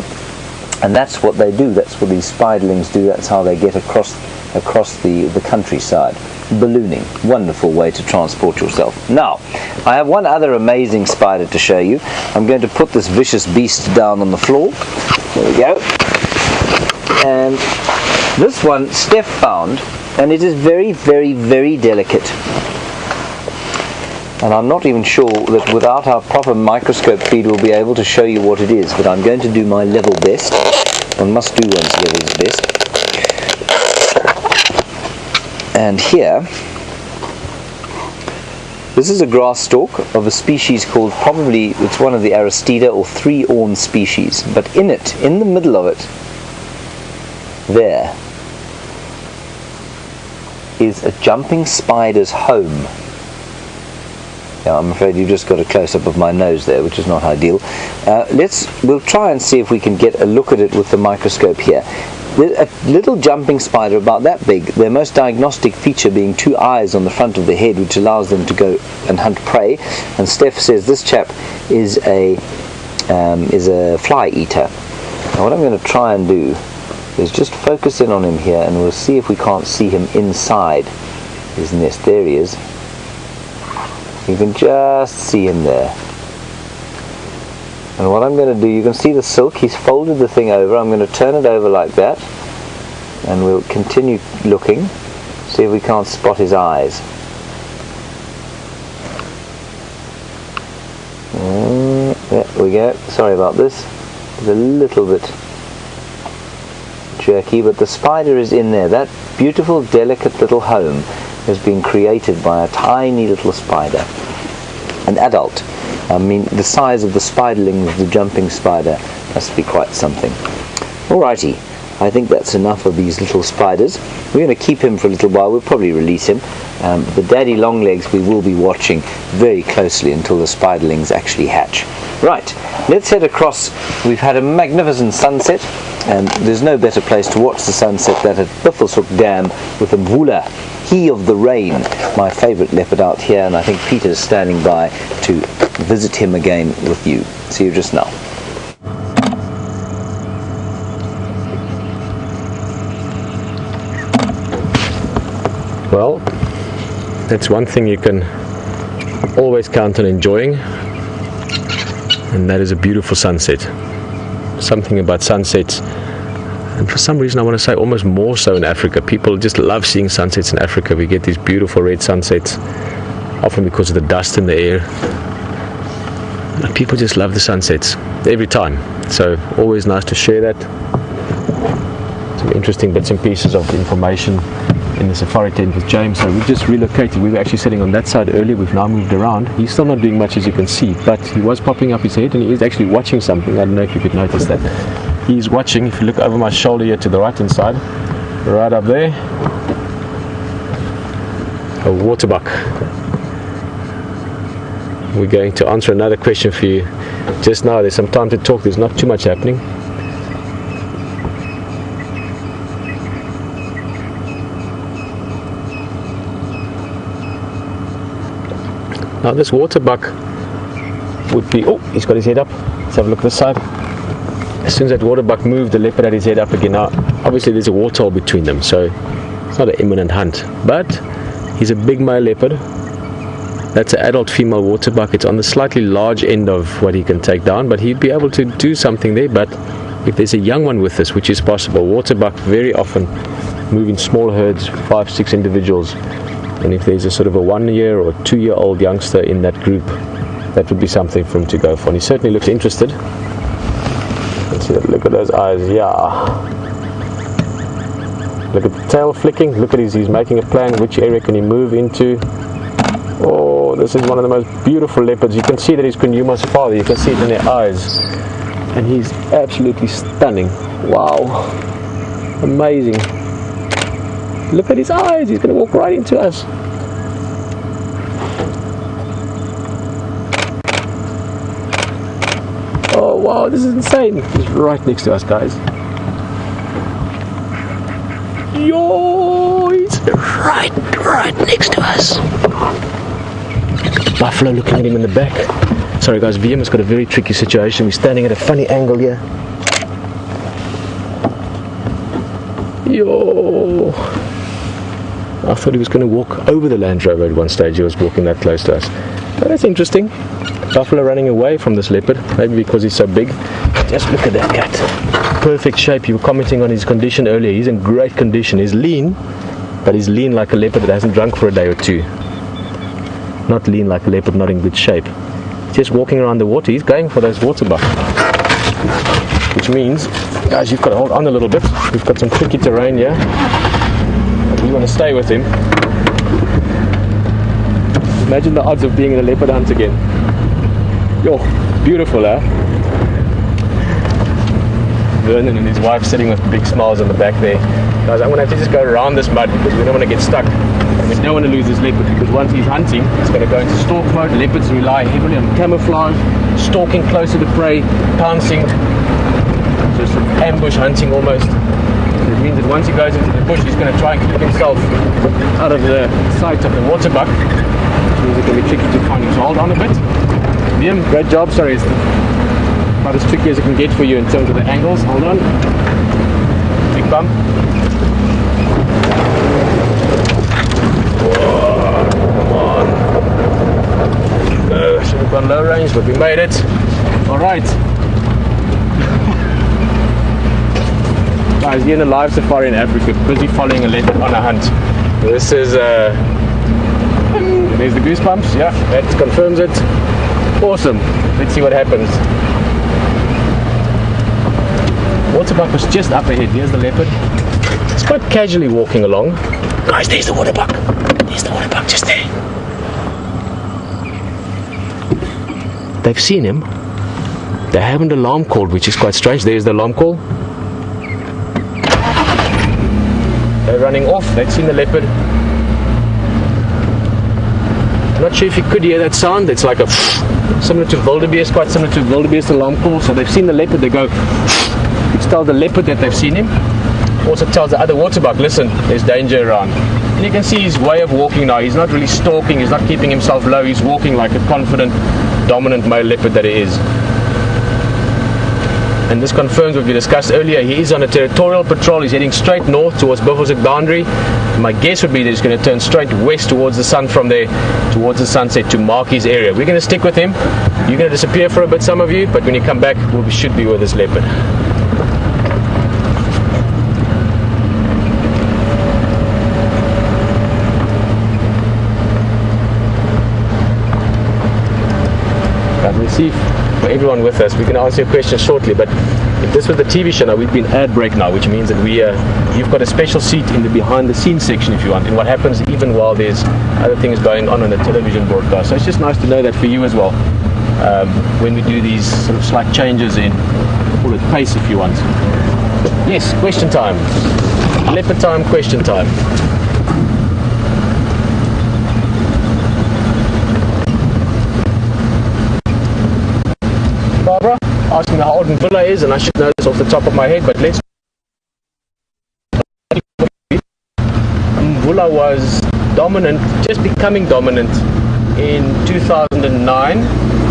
And that's what they do. That's what these spiderlings do. That's how they get across the countryside. Ballooning. Wonderful way to transport yourself. Now, I have one other amazing spider to show you. I'm going to put this vicious beast down on the floor. There we go. And this one Steph found, and it is very, very, very delicate. And I'm not even sure that without our proper microscope feed we'll be able to show you what it is, but I'm going to do my level best. One must do one's level best. And here, this is a grass stalk of a species called, probably it's one of the Aristida or three-awn species, but in it, in the middle of it, there is a jumping spider's home. Now, I'm afraid you just got a close-up of my nose there, which is not ideal. We'll try and see if we can get a look at it with the microscope here. A little jumping spider about that big, their most diagnostic feature being two eyes on the front of the head, which allows them to go and hunt prey. And Steph says this chap is a fly eater. Now what I'm going to try and do is just focus in on him here, and we'll see if we can't see him inside his nest. There he is. You can just see him there. And what I'm going to do, you can see the silk, he's folded the thing over. I'm going to turn it over like that, and we'll continue looking, see if we can't spot his eyes. There we go. Sorry about this. It's a little bit jerky, but the spider is in there. That beautiful, delicate little home has been created by a tiny little spider. an adult. I mean, the size of the spiderling of the jumping spider must be quite something. Alrighty, I think that's enough of these little spiders. We're going to keep him for a little while. We'll probably release him. The daddy longlegs we will be watching very closely until the spiderlings actually hatch. Right, let's head across. We've had a magnificent sunset, and there's no better place to watch the sunset than at Buffelshoek Dam with the Mvula, he of the rain, my favourite leopard out here, and I think Peter's standing by to visit him again with you. See you just now. Well, that's one thing you can always count on enjoying, and that is a beautiful sunset. Something about sunsets, and for some reason I want to say almost more so in Africa. People just love seeing sunsets in Africa. We get these beautiful red sunsets, often because of the dust in the air. And people just love the sunsets every time. So always nice to share that. Some interesting bits and pieces of information in the safari tent with James. So we just relocated. We were actually sitting on that side earlier. We've now moved around. He's still not doing much, as you can see, but he was popping up his head and he is actually watching something. I don't know if you could notice that. He's watching, if you look over my shoulder here to the right hand side, right up there, a waterbuck. We're going to answer another question for you just now. There's some time to talk. There's not too much happening. Now this waterbuck would be, oh, he's got his head up. Let's have a look at this side. As soon as that waterbuck moved, the leopard had his head up again. Now obviously there's a waterhole between them, so it's not an imminent hunt, but he's a big male leopard. That's an adult female waterbuck. It's on the slightly large end of what he can take down, but he'd be able to do something there. But if there's a young one with us, which is possible, waterbuck very often move in small herds, 5-6 individuals. And if there's a sort of a 1-year or 2-year-old youngster in that group, that would be something for him to go for. And he certainly looks interested. Let's see that. Look at those eyes. Yeah. Look at the tail flicking. Look at he's making a plan. Which area can he move into? Oh, this is one of the most beautiful leopards. You can see that he's Djuma's father. You can see it in their eyes. And he's absolutely stunning. Wow. Amazing. Look at his eyes. He's going to walk right into us. Oh, wow. This is insane. He's right next to us, guys. Yo, he's right next to us. Buffalo looking at him in the back. Sorry guys, VM has got a very tricky situation. We're standing at a funny angle here. Yo! I thought he was going to walk over the Land Rover at one stage. He was walking that close to us. But that's interesting. Buffalo running away from this leopard, maybe because he's so big. Just look at that cat. Perfect shape. You were commenting on his condition earlier. He's in great condition. He's lean, but he's lean like a leopard that hasn't drunk for a day or two. Not lean like a leopard, not in good shape. Just walking around the water. He's going for those waterbuck. Which means, guys, you've got to hold on a little bit. We've got some tricky terrain here. But we want to stay with him. Imagine the odds of being in a leopard hunt again. Yo, beautiful, huh? Vernon and his wife sitting with big smiles on the back there. Guys, I'm going to have to just go around this mud because we don't want to get stuck. We don't want to lose this leopard because once he's hunting, he's going to go into stalk mode. Leopards rely heavily on camouflage, stalking closer to prey, pouncing, just sort of ambush hunting almost. It means that once he goes into the bush, he's going to try and keep himself out of the sight of the waterbuck, which means it can be tricky to find him. So hold on a bit. Liam, great job. Sorry, it's about as tricky as it can get for you in terms of the angles. Hold on. Big bump. Whoa, come on. Should have gone low range, but we made it. Alright. Guys, here in a live safari in Africa, busy following a leopard on a hunt. This is there's the goosebumps, yeah, that confirms it. Awesome. Let's see what happens. Waterbuck was just up ahead. Here's the leopard. It's quite casually walking along. Guys, there's the waterbuck. There's the waterbuck just there. they've seen him. They haven't alarm called, which is quite strange. There's the alarm call. They're running off. They've seen the leopard. I'm not sure if you could hear that sound. It's like a similar to wildebeest, quite similar to wildebeest alarm call. So they've seen the leopard. They go, which tells the leopard that they've seen him. Also tells the other waterbuck, listen, there's danger around. And you can see his way of walking now. He's not really stalking. He's not keeping himself low. He's walking like a confident, dominant male leopard that he is. And this confirms what we discussed earlier. He is on a territorial patrol. He's heading straight north towards Buffelshoek boundary. My guess would be that he's going to turn straight west towards the sun from there, towards the sunset, to mark his area. We're going to stick with him. You're going to disappear for a bit, some of you, but when you come back, we should be with this leopard. Let's see for everyone with us, we can answer your question shortly, but if this was the TV show now, we'd be in ad break now, which means that you've got a special seat in the behind the scenes section if you want, and what happens even while there's other things going on the television broadcast. So it's just nice to know that for you as well, when we do these sort of slight changes in, call it pace if you want. Yes, question time. Leopard time, question time. Barbara asking how old Mvula is, and I should know this off the top of my head, but let's. Mvula was dominant, just becoming dominant in 2009.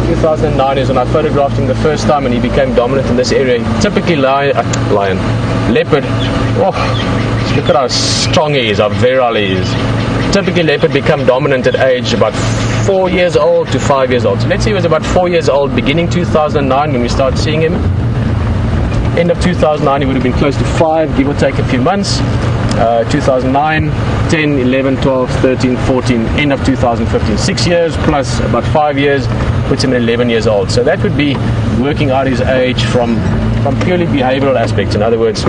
2009 is when I photographed him the first time, and he became dominant in this area. Typically leopard. Oh, look at how strong he is, how virile he is. Typically leopard become dominant at age about 4 years old to 5 years old. So let's say he was about 4 years old beginning 2009 when we started seeing him. End of 2009 he would have been close to 5, give or take a few months. 2009, 10, 11, 12, 13, 14, end of 2015. 6 years plus about 5 years puts him at 11 years old. So that would be working out his age from purely behavioral aspects. In other words,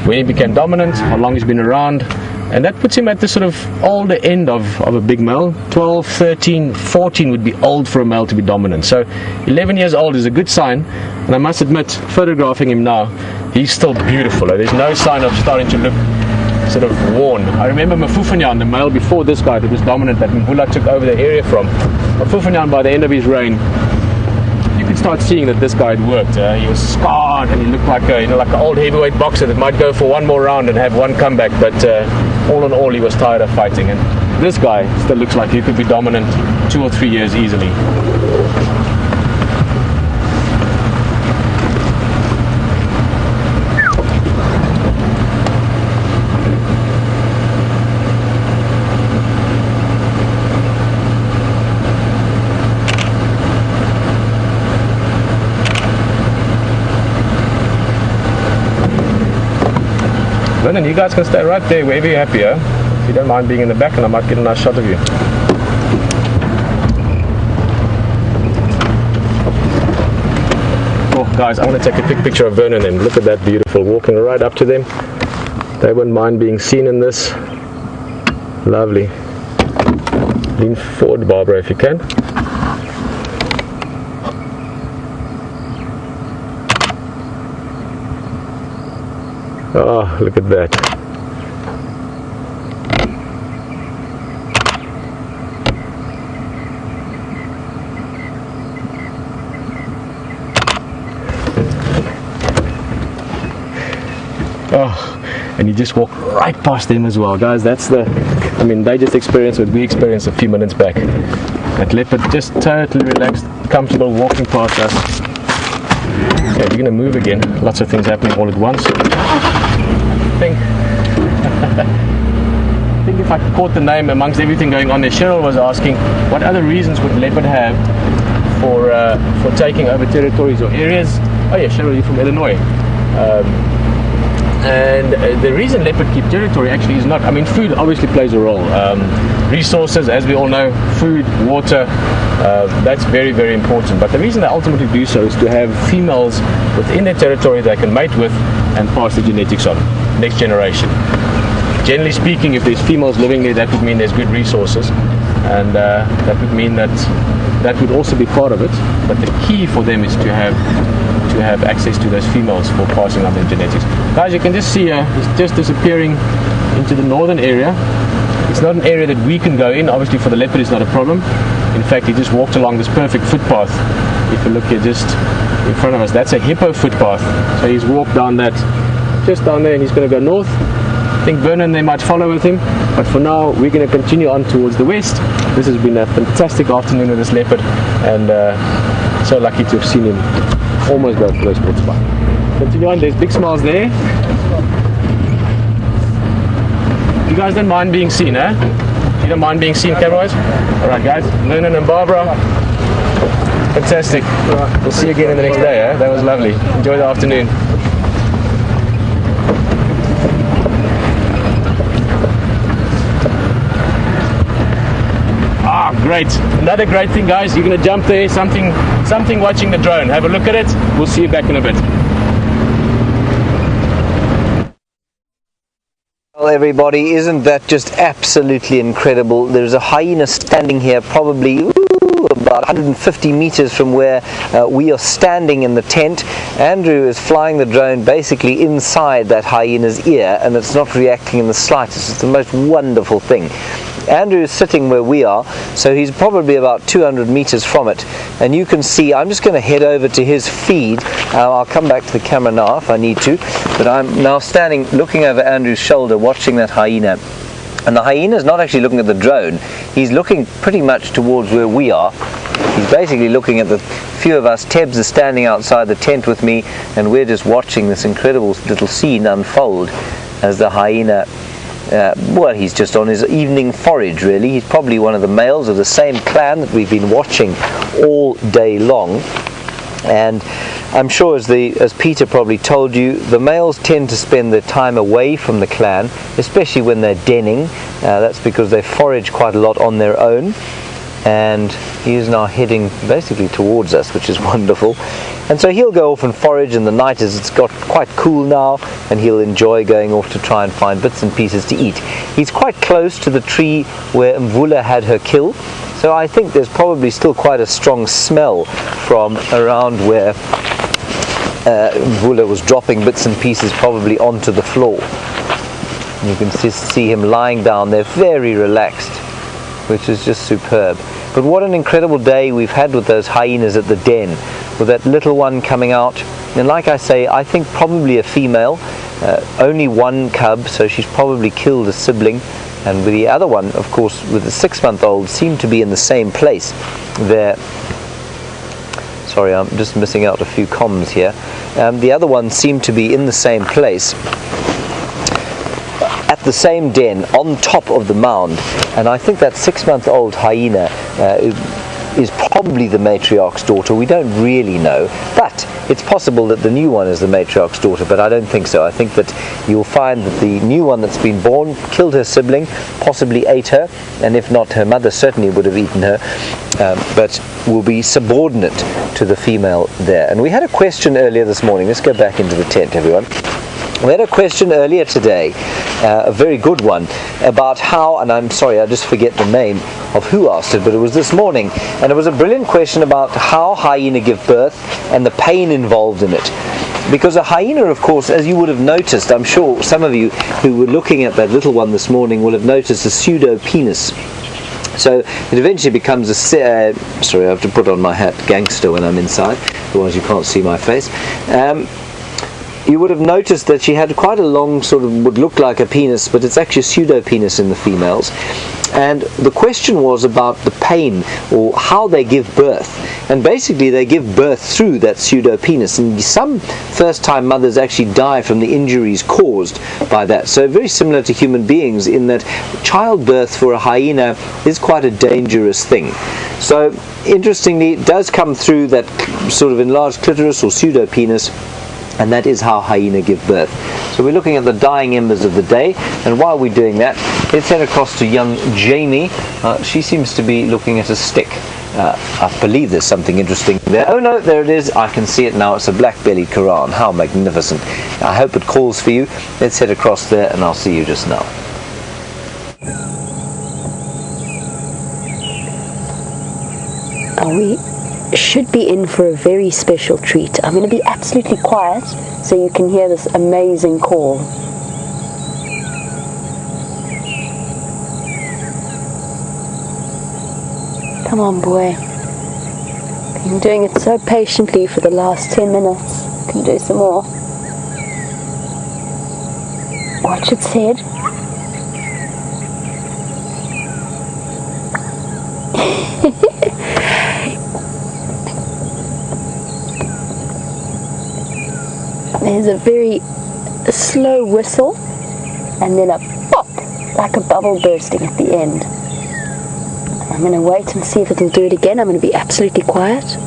when he became dominant, how long he's been around. And that puts him at the sort of older end of a big male. 12, 13, 14 would be old for a male to be dominant. So 11 years old is a good sign. And I must admit, photographing him now, he's still beautiful. There's no sign of starting to look sort of worn. I remember Mafufanyan, the male before this guy that was dominant, that Mvula took over the area from. Mafufanyan, by the end of his reign, you could start seeing that this guy had worked. He was scarred and he looked like like an old heavyweight boxer that might go for one more round and have one comeback, but all in all he was tired of fighting, and this guy still looks like he could be dominant 2 or 3 years easily. Vernon, you guys can stay right there wherever you're happy, if you don't mind being in the back, and I might get a nice shot of you. Oh guys, I want to take a quick picture of Vernon and look at that beautiful, walking right up to them. They wouldn't mind being seen in this. Lovely. Lean forward, Barbara, if you can. Oh, look at that. Oh, and you just walk right past them as well, guys. That's they just experienced what we experienced a few minutes back. That leopard just totally relaxed, comfortable, walking past us. Okay, we're going to move again. Lots of things happening all at once. I think if I caught the name amongst everything going on there, Cheryl was asking what other reasons would leopard have for taking over territories or areas. Oh yeah, Cheryl, you're from Illinois. And the reason leopard keep territory actually is not, food obviously plays a role. Resources, as we all know, food, water, that's very, very important. But the reason they ultimately do so is to have females within their territory they can mate with and pass the genetics on, next generation. Generally speaking, if there's females living there, that would mean there's good resources, and that would mean that that would also be part of it. But the key for them is to have access to those females for passing on their genetics. Guys, you can just see he's just disappearing into the northern area. It's not an area that we can go in. Obviously for the leopard it's not a problem. In fact, he just walked along this perfect footpath. If you look here just in front of us, that's a hippo footpath. So he's walked down that, just down there, and he's going to go north. I think Vernon, they might follow with him, but for now we're going to continue on towards the west. This has been a fantastic afternoon with this leopard, and so lucky to have seen him almost go for those sports spot. Continue on, there's big smiles there. You guys don't mind being seen, eh? You don't mind being seen, camera-wise? Alright guys, Vernon and Barbara, fantastic. We'll see you again in the next day, eh? That was lovely. Enjoy the afternoon. Ah, great. Another great thing, guys, you're going to jump there, something watching the drone. Have a look at it. We'll see you back in a bit. Well, everybody, isn't that just absolutely incredible? There's a hyena standing here probably about 150 meters from where we are standing in the tent. Andrew is flying the drone basically inside that hyena's ear, and it's not reacting in the slightest. It's the most wonderful thing. Andrew is sitting where we are, so he's probably about 200 meters from it, and you can see, I'm just going to head over to his feed. I'll come back to the camera now if I need to, but I'm now standing looking over Andrew's shoulder watching that hyena, and the hyena is not actually looking at the drone. He's looking pretty much towards where we are. He's basically looking at the few of us. Tebs is standing outside the tent with me, and we're just watching this incredible little scene unfold as the hyena, well, he's just on his evening forage really. He's probably one of the males of the same clan that we've been watching all day long. And I'm sure, as Peter probably told you, the males tend to spend their time away from the clan, especially when they're denning. That's because they forage quite a lot on their own. And he is now heading basically towards us, which is wonderful. And so he'll go off and forage in the night as it's got quite cool now, and he'll enjoy going off to try and find bits and pieces to eat. He's quite close to the tree where Mvula had her kill, so I think there's probably still quite a strong smell from around where Mvula was dropping bits and pieces probably onto the floor. And you can see him lying down there very relaxed, which is just superb. But what an incredible day we've had with those hyenas at the den, with that little one coming out. And like I say, I think probably a female, only one cub, so she's probably killed a sibling. And with the other one, of course, with the 6-month-old, seemed to be in the same place there. Sorry, I'm just missing out a few comms here. The other one seemed to be in the same place, at the same den, on top of the mound. And I think that 6-month-old hyena is probably the matriarch's daughter. We don't really know, but it's possible that the new one is the matriarch's daughter, but I don't think so. I think that you'll find that the new one that's been born killed her sibling, possibly ate her, and if not, her mother certainly would have eaten her, but will be subordinate to the female there. And we had a question earlier this morning. Let's go back into the tent, everyone. We had a question earlier today, a very good one, about how, and I'm sorry, I just forget the name of who asked it, but it was this morning, and it was a brilliant question about how hyena give birth and the pain involved in it. Because a hyena, of course, as you would have noticed, I'm sure some of you who were looking at that little one this morning will have noticed a pseudo penis. So it eventually becomes a, sorry, I have to put on my hat, gangster, when I'm inside, otherwise you can't see my face. You would have noticed that she had quite a long, sort of, would look like a penis, but it's actually a pseudo-penis in the females. And the question was about the pain, or how they give birth. And basically they give birth through that pseudo-penis. And some first-time mothers actually die from the injuries caused by that. So very similar to human beings in that childbirth for a hyena is quite a dangerous thing. So interestingly, it does come through that sort of enlarged clitoris or pseudo-penis, and that is how hyena give birth. So we're looking at the dying embers of the day, and while we're doing that, let's head across to young Jamie. She seems to be looking at a stick. I believe there's something interesting there. Oh no, there it is. I can see it now. It's a black-bellied Quran. How magnificent. I hope it calls for you. Let's head across there, and I'll see you just now. We should be in for a very special treat. I'm going to be absolutely quiet so you can hear this amazing call. Come on, boy. Been doing it so patiently for the last 10 minutes. Can do some more. Watch its head. There's a very slow whistle and then a pop, like a bubble bursting at the end. I'm going to wait and see if it'll do it again. I'm going to be absolutely quiet.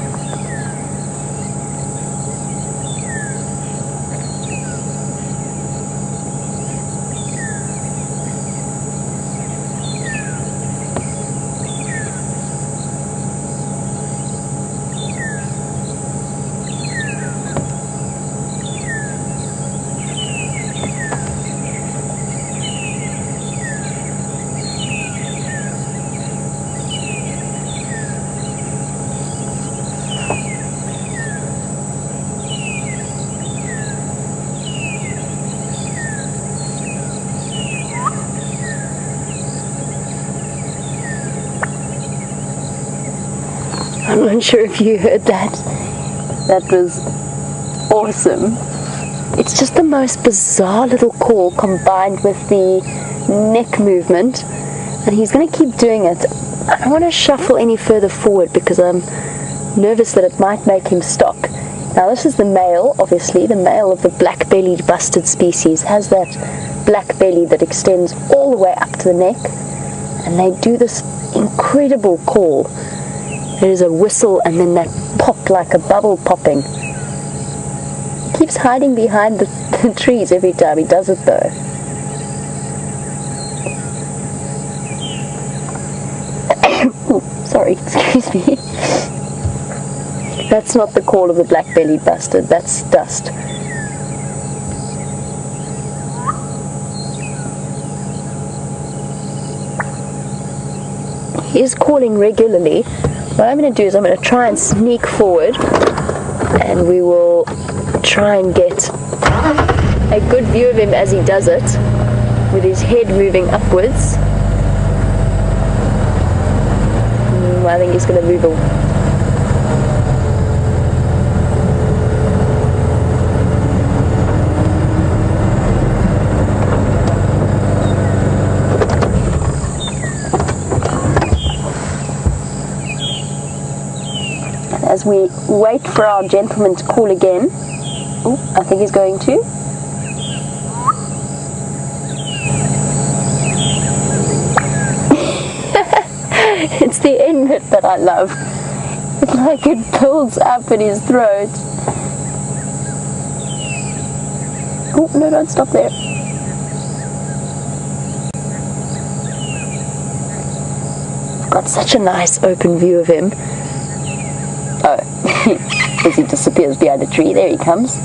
I'm not sure if you heard that. That was awesome. It's just the most bizarre little call combined with the neck movement, and he's going to keep doing it. I don't want to shuffle any further forward because I'm nervous that it might make him stop. Now this is the male, obviously. The male of the black-bellied bustard species has that black belly that extends all the way up to the neck, and they do this incredible call. There is a whistle and then that pop like a bubble popping. He keeps hiding behind the trees every time he does it though. Sorry, excuse me. That's not the call of the black-bellied bustard, that's dust. He is calling regularly. What I'm going to do is I'm going to try and sneak forward and we will try and get a good view of him as he does it with his head moving upwards. I think he's going to move away. As we wait for our gentleman to call again. Oh, I think he's going to. It's the end bit that I love. It's like it builds up in his throat. Oh, no, don't stop there. I've got such a nice open view of him. Oh, as he disappears behind a tree, there he comes.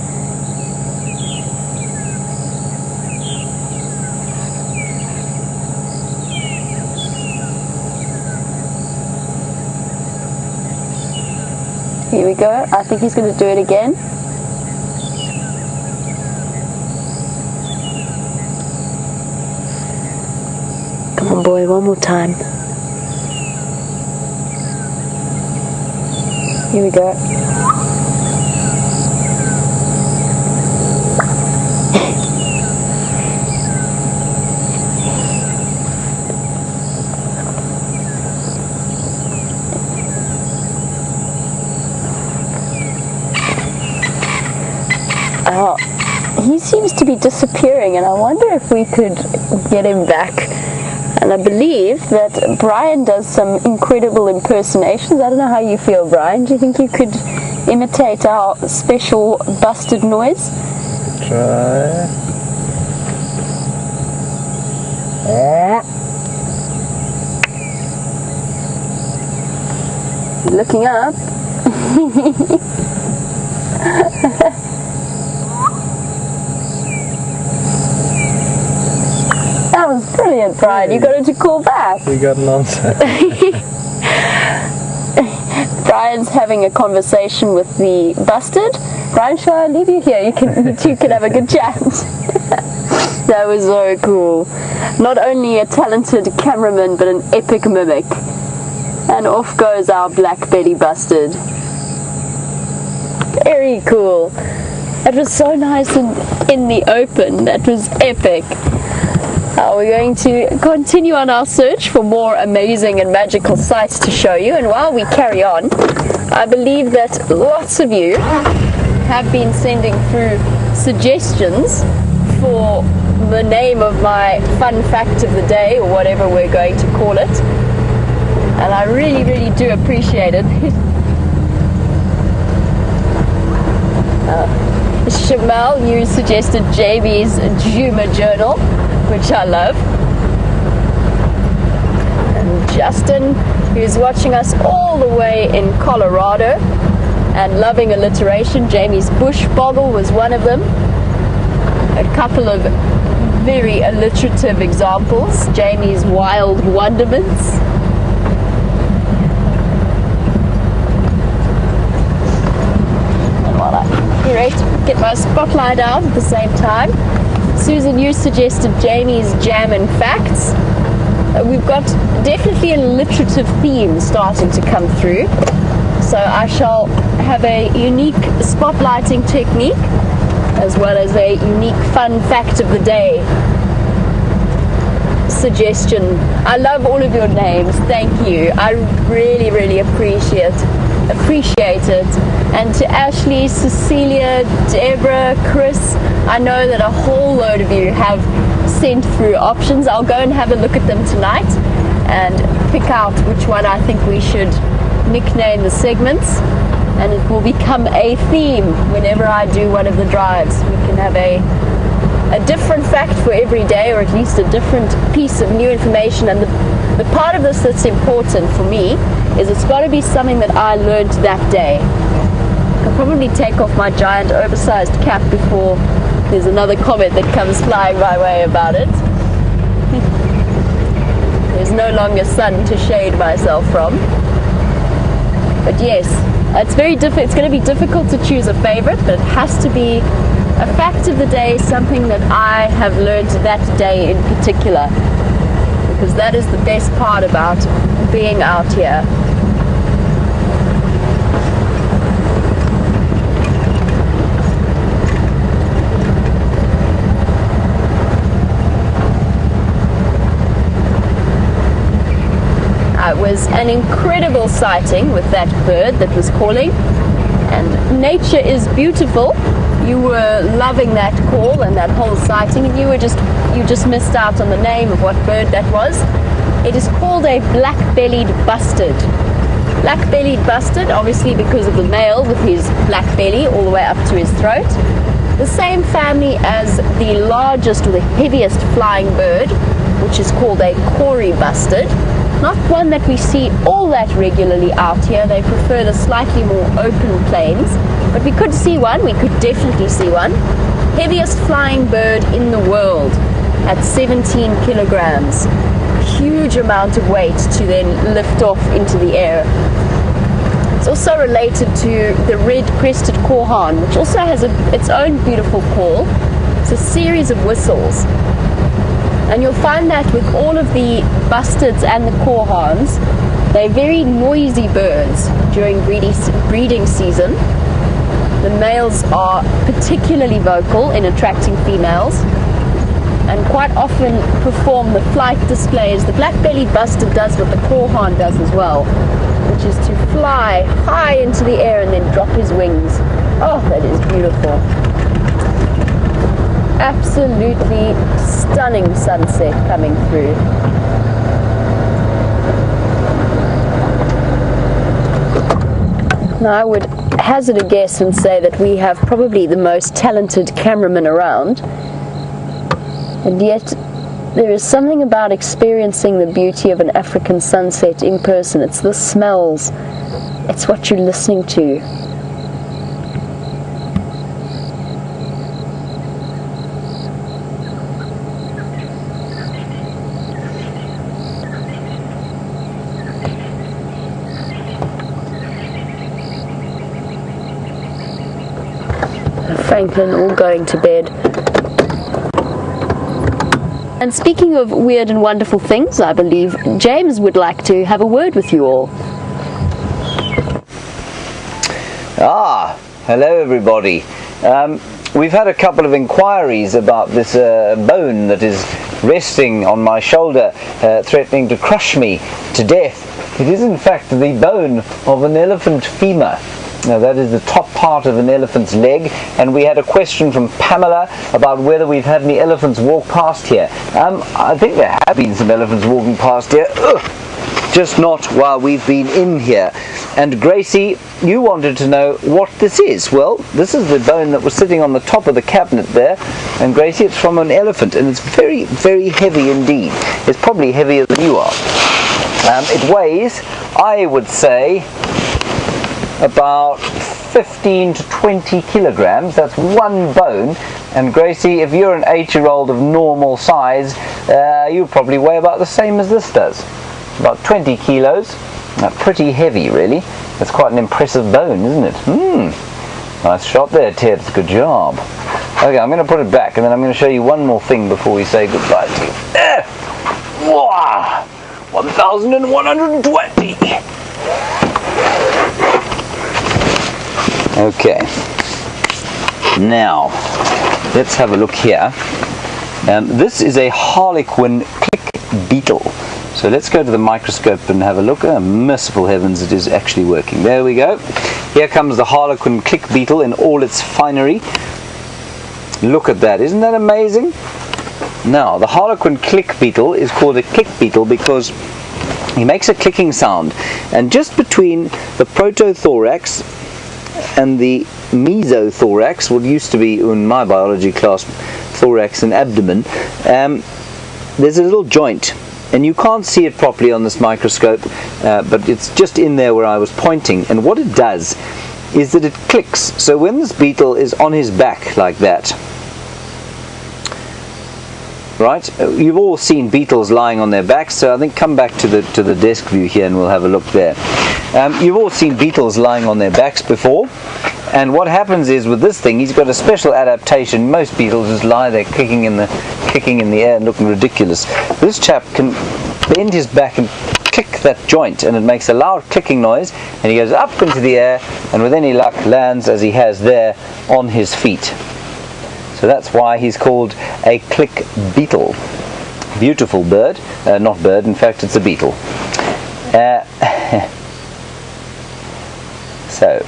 Here we go, I think he's going to do it again. Come on boy, one more time. Here we go. Oh, he seems to be disappearing, and I wonder if we could get him back. And I believe that Brian does some incredible impersonations. I don't know how you feel, Brian. Do you think you could imitate our special busted noise? Try. Looking up. That was brilliant, Brian. You got him to call back. We got an answer. Brian's having a conversation with the bustard. Brian, shall I leave you here? You two can have a good chat. That was so cool. Not only a talented cameraman, but an epic mimic. And off goes our black belly bustard. Very cool. It was so nice in the open. That was epic. We're going to continue on our search for more amazing and magical sights to show you. And while we carry on, I believe that lots of you have been sending through suggestions for the name of my fun fact of the day, or whatever we're going to call it. And I really, really do appreciate it. Shamal, you suggested Jamie's Djuma journal, which I love. And Justin, who's watching us all the way in Colorado and loving alliteration. Jamie's bush boggle was one of them. A couple of very alliterative examples. Jamie's wild wonderments. And while I get my spotlight out at the same time, Susan, you suggested Jamie's Jam and Facts. We've got definitely an alliterative theme starting to come through. So I shall have a unique spotlighting technique, as well as a unique fun fact of the day suggestion. I love all of your names. Thank you. I really, really appreciate it. And to Ashley, Cecilia, Deborah, Chris, I know that a whole load of you have sent through options. I'll go and have a look at them tonight and pick out which one I think we should nickname the segments, and it will become a theme whenever I do one of the drives. We can have a different fact for every day, or at least a different piece of new information. And the part of this that's important for me is it's got to be something that I learned that day. I'll probably take off my giant oversized cap before there's another comment that comes flying my way about it. There's no longer sun to shade myself from. But yes, it's it's going to be difficult to choose a favorite, but it has to be a fact of the day, something that I have learned that day in particular, because that is the best part about being out here. It was an incredible sighting with that bird that was calling, and nature is beautiful. You were loving that call and that whole sighting, and you just missed out on the name of what bird that was. It is called a black-bellied bustard. Black-bellied bustard, obviously because of the male with his black belly all the way up to his throat. The same family as the largest or the heaviest flying bird, which is called a Cory bustard. Not one that we see all that regularly out here. They prefer the slightly more open plains. But we could see one, we could definitely see one. Heaviest flying bird in the world at 17 kilograms. Huge amount of weight to then lift off into the air. It's also related to the red-crested korhaan, which also has its own beautiful call. It's a series of whistles. And you'll find that with all of the bustards and the korhaans, they're very noisy birds during breeding season. The males are particularly vocal in attracting females, and quite often perform the flight displays. The black-bellied bustard does what the korhaan does as well, which is to fly high into the air and then drop his wings. Oh, that is beautiful. Absolutely stunning sunset coming through. Now I would hazard a guess and say that we have probably the most talented cameraman around, and yet there is something about experiencing the beauty of an African sunset in person. It's the smells, it's what you're listening to. Franklin all going to bed. And speaking of weird and wonderful things, I believe James would like to have a word with you all. Hello everybody. We've had a couple of inquiries about this bone that is resting on my shoulder, threatening to crush me to death. It is in fact the bone of an elephant femur. Now that is the top part of an elephant's leg, and we had a question from Pamela about whether we've had any elephants walk past here. I think there have been some elephants walking past here, just not while we've been in here. And Gracie, you wanted to know what this is. Well, this is the bone that was sitting on the top of the cabinet there, and Gracie, it's from an elephant, and it's very, very heavy indeed. It's probably heavier than you are. It weighs, I would say, about 15 to 20 kilograms. That's one bone. And Gracie, if you're an 8-year-old of normal size, you probably weigh about the same as this does. About 20 kilos. Pretty heavy, really. That's quite an impressive bone, isn't it? Nice shot there, Ted. Good job. Okay, I'm going to put it back, and then I'm going to show you one more thing before we say goodbye to you. Wow! 1,120! Okay, now let's have a look here. This is a harlequin click beetle. So let's go to the microscope and have a look. Oh, merciful heavens, it is actually working. There we go. Here comes the harlequin click beetle in all its finery. Look at that, isn't that amazing? Now, the harlequin click beetle is called a click beetle because he makes a clicking sound, and just between the protothorax and the mesothorax, what used to be in my biology class thorax and abdomen, there's a little joint, and you can't see it properly on this microscope, but it's just in there where I was pointing, and what it does is that it clicks. So when this beetle is on his back like that, right, you've all seen beetles lying on their backs, so I think come back to the desk view here and we'll have a look there. You've all seen beetles lying on their backs before, and what happens is with this thing, he's got a special adaptation. Most beetles just lie there kicking in the air and looking ridiculous. This chap can bend his back and click that joint, and it makes a loud clicking noise, and he goes up into the air, and with any luck lands, as he has there, on his feet. So that's why he's called a click beetle. Beautiful bird. Not bird, in fact it's a beetle. So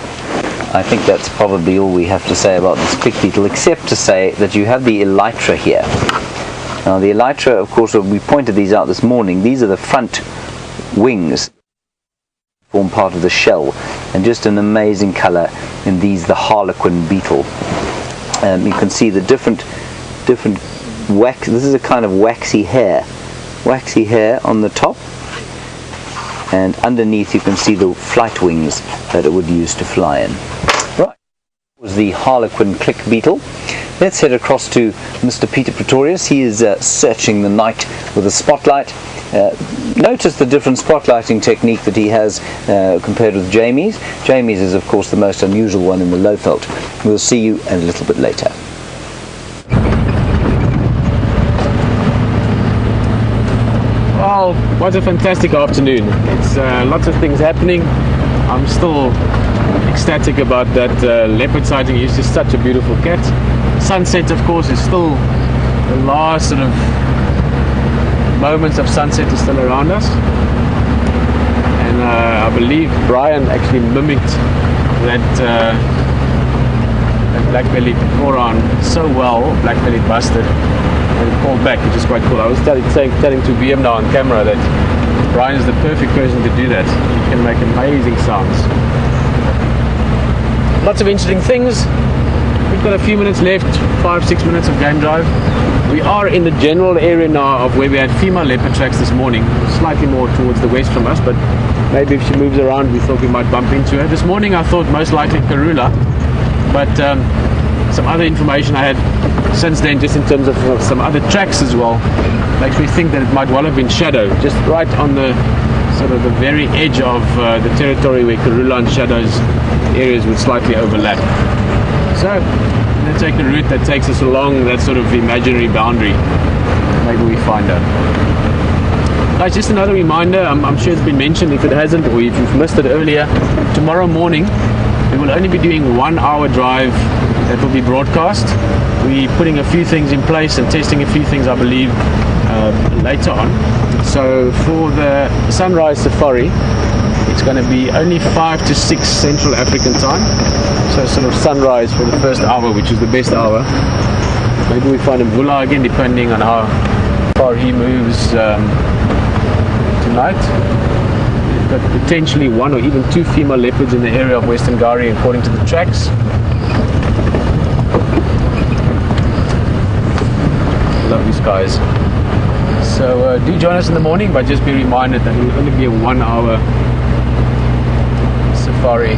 I think that's probably all we have to say about this click beetle, except to say that you have the elytra here. Now the elytra, of course, we pointed these out this morning. These are the front wings, form part of the shell, and just an amazing colour in these, the harlequin beetle. You can see the different wax. This is a kind of waxy hair on the top, and underneath you can see the flight wings that it would use to fly in. Right, was the harlequin click beetle. Let's head across to Mr. Peter Pretorius. He is searching the night with a spotlight. Notice the different spotlighting technique that he has compared with Jamie's. Jamie's is of course the most unusual one in the Lowveld. We'll see you a little bit later. Well, what a fantastic afternoon. It's lots of things happening. I'm still ecstatic about that leopard sighting. He's just such a beautiful cat. Sunset, of course, is still the last sort of moments of sunset is still around us, and I believe Brian actually mimicked that black-bellied moron so well, black-bellied bustard, and called back, which is quite cool. I was telling to BM now on camera that Brian is the perfect person to do that. He can make amazing sounds. Lots of interesting things. We've got a few minutes left, 5-6 minutes of game drive. We are in the general area now of where we had female leopard tracks this morning, slightly more towards the west from us, but maybe if she moves around we thought we might bump into her. This morning I thought most likely Karula, but some other information I had since then, just in terms of some other tracks as well, makes me think that it might well have been Shadow, just right on the sort of the very edge of the territory where Karula and Shadow's areas would slightly overlap. So I'm going to take a route that takes us along that sort of imaginary boundary. Maybe we find her. Guys, just another reminder, I'm sure it's been mentioned if it hasn't, or if you've missed it earlier, tomorrow morning we will only be doing 1 hour drive that will be broadcast. We're putting a few things in place and testing a few things, I believe, later on. So for the sunrise safari, it's going to be only 5 to 6 Central African time. So sort of sunrise for the first hour, which is the best hour. Maybe we find Mvula again, depending on how far he moves tonight. We've got potentially 1 or even 2 female leopards in the area of Western Gari, according to the tracks. Lovely skies. So do join us in the morning, but just be reminded that it will only be a 1 hour safari.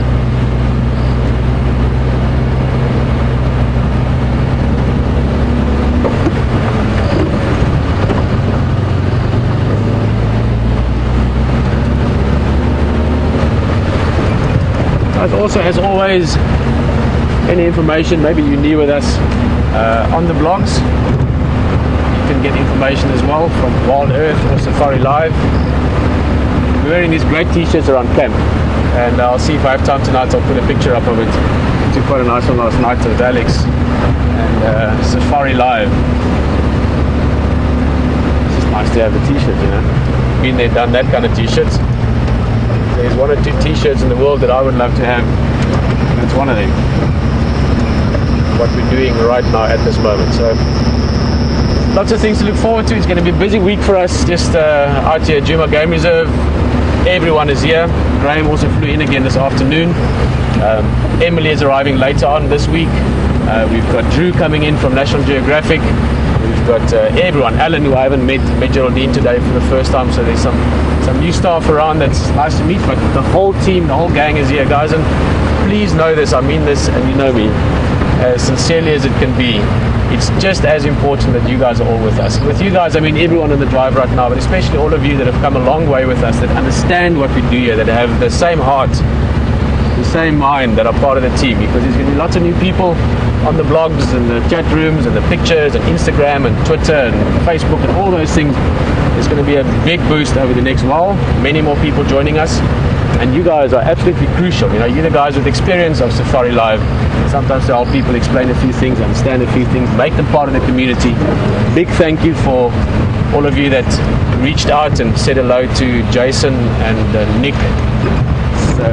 Also, as always, any information, maybe you're new with us, on the blogs, you can get information as well from Wild Earth or Safari Live. We're wearing these great t-shirts around camp, and I'll see if I have time tonight. I'll put a picture up of it. I took quite a nice one last night with Alex and Safari Live. It's just nice to have a t-shirt, you know. Been there, done that kind of t-shirts. There's 1 or 2 t-shirts in the world that I would love to have. That's one of them. What we're doing right now at this moment. So lots of things to look forward to. It's going to be a busy week for us. Just out here at Djuma Game Reserve. Everyone is here. Graham also flew in again this afternoon. Emily is arriving later on this week. We've got Drew coming in from National Geographic. We've got everyone. Alan, who I haven't met Geraldine today for the first time. So there's some new staff around that's nice to meet, but the whole team, the whole gang is here, guys, and please know this, I mean this, and you know me, as sincerely as it can be. It's just as important that you guys are all with us. With you guys, I mean everyone on the drive right now, but especially all of you that have come a long way with us, that understand what we do here, that have the same heart, the same mind, that are part of the team, because there's going to be lots of new people on the blogs and the chat rooms and the pictures and Instagram and Twitter and Facebook and all those things. There's going to be a big boost over the next while, many more people joining us, and you guys are absolutely crucial. You know, you're the guys with experience of Safari Live. Sometimes to help people explain a few things, understand a few things, make them part of the community. Big thank you for all of you that reached out and said hello to Jason and Nick. So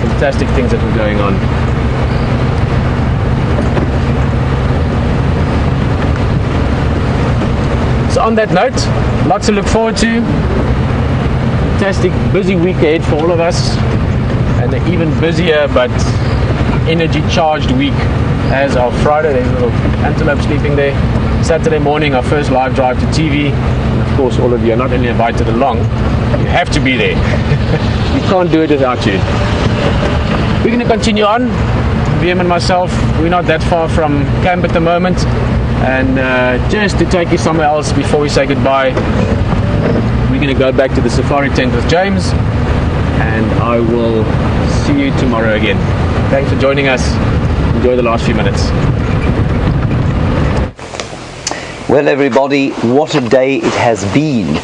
fantastic things that were going on. So on that note, lots to look forward to. Fantastic busy week ahead for all of us, and an even busier but energy charged week as our Friday. There's a little antelope sleeping there. Saturday morning, our first live drive to TV, and of course all of you are not only invited along, you have to be there. We can't do it without you. We're going to continue on. VM and myself, we're not that far from camp at the moment, and just to take you somewhere else before we say goodbye, we're going to go back to the safari tent with James, and I will see you tomorrow again. Thanks for joining us. Enjoy the last few minutes. Well, everybody, what a day it has been.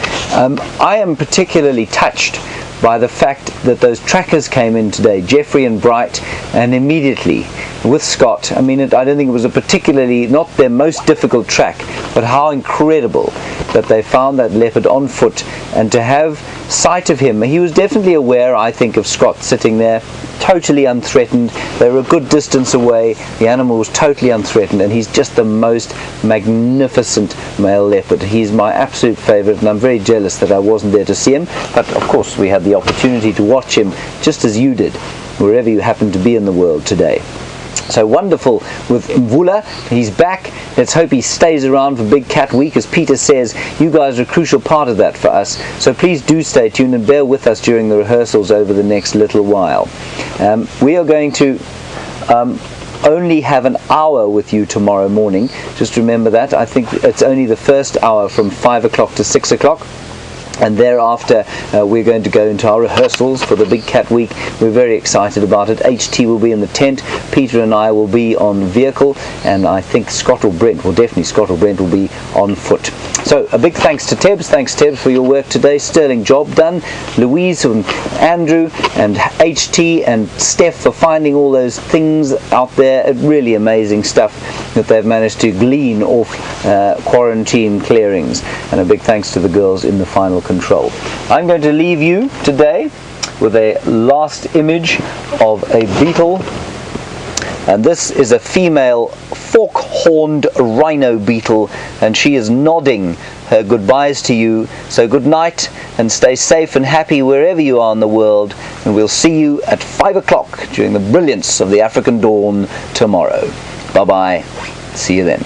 I am particularly touched by the fact that those trackers came in today, Jeffrey and Bright, and immediately with Scott. I mean, I don't think it was a particularly, not their most difficult track, but how incredible that they found that leopard on foot, and to have sight of him. He was definitely aware, I think, of Scott sitting there, totally unthreatened. They were a good distance away. The animal was totally unthreatened, and he's just the most magnificent male leopard. He's my absolute favorite, and I'm very jealous that I wasn't there to see him, but of course we had the opportunity to watch him just as you did, wherever you happen to be in the world today. So wonderful with Mvula. He's back. Let's hope he stays around for Big Cat Week. As Peter says, you guys are a crucial part of that for us. So please do stay tuned and bear with us during the rehearsals over the next little while. We are going to only have an hour with you tomorrow morning. Just remember that. I think it's only the first hour from 5 o'clock to 6 o'clock. And thereafter we're going to go into our rehearsals for the Big Cat Week. We're very excited about it. HT will be in the tent, Peter and I will be on vehicle, and I think Scott or Brent, well definitely Scott or Brent will be on foot. So a big thanks to Tebs. Thanks Tebs for your work today. Sterling job done. Louise and Andrew and HT and Steph for finding all those things out there. Really amazing stuff that they've managed to glean off quarantine clearings. And a big thanks to the girls in the final control. I'm going to leave you today with a last image of a beetle, and this is a female fork-horned rhino beetle, and she is nodding her goodbyes to you. So good night and stay safe and happy wherever you are in the world, and we'll see you at 5 o'clock during the brilliance of the African dawn tomorrow. Bye bye, see you then.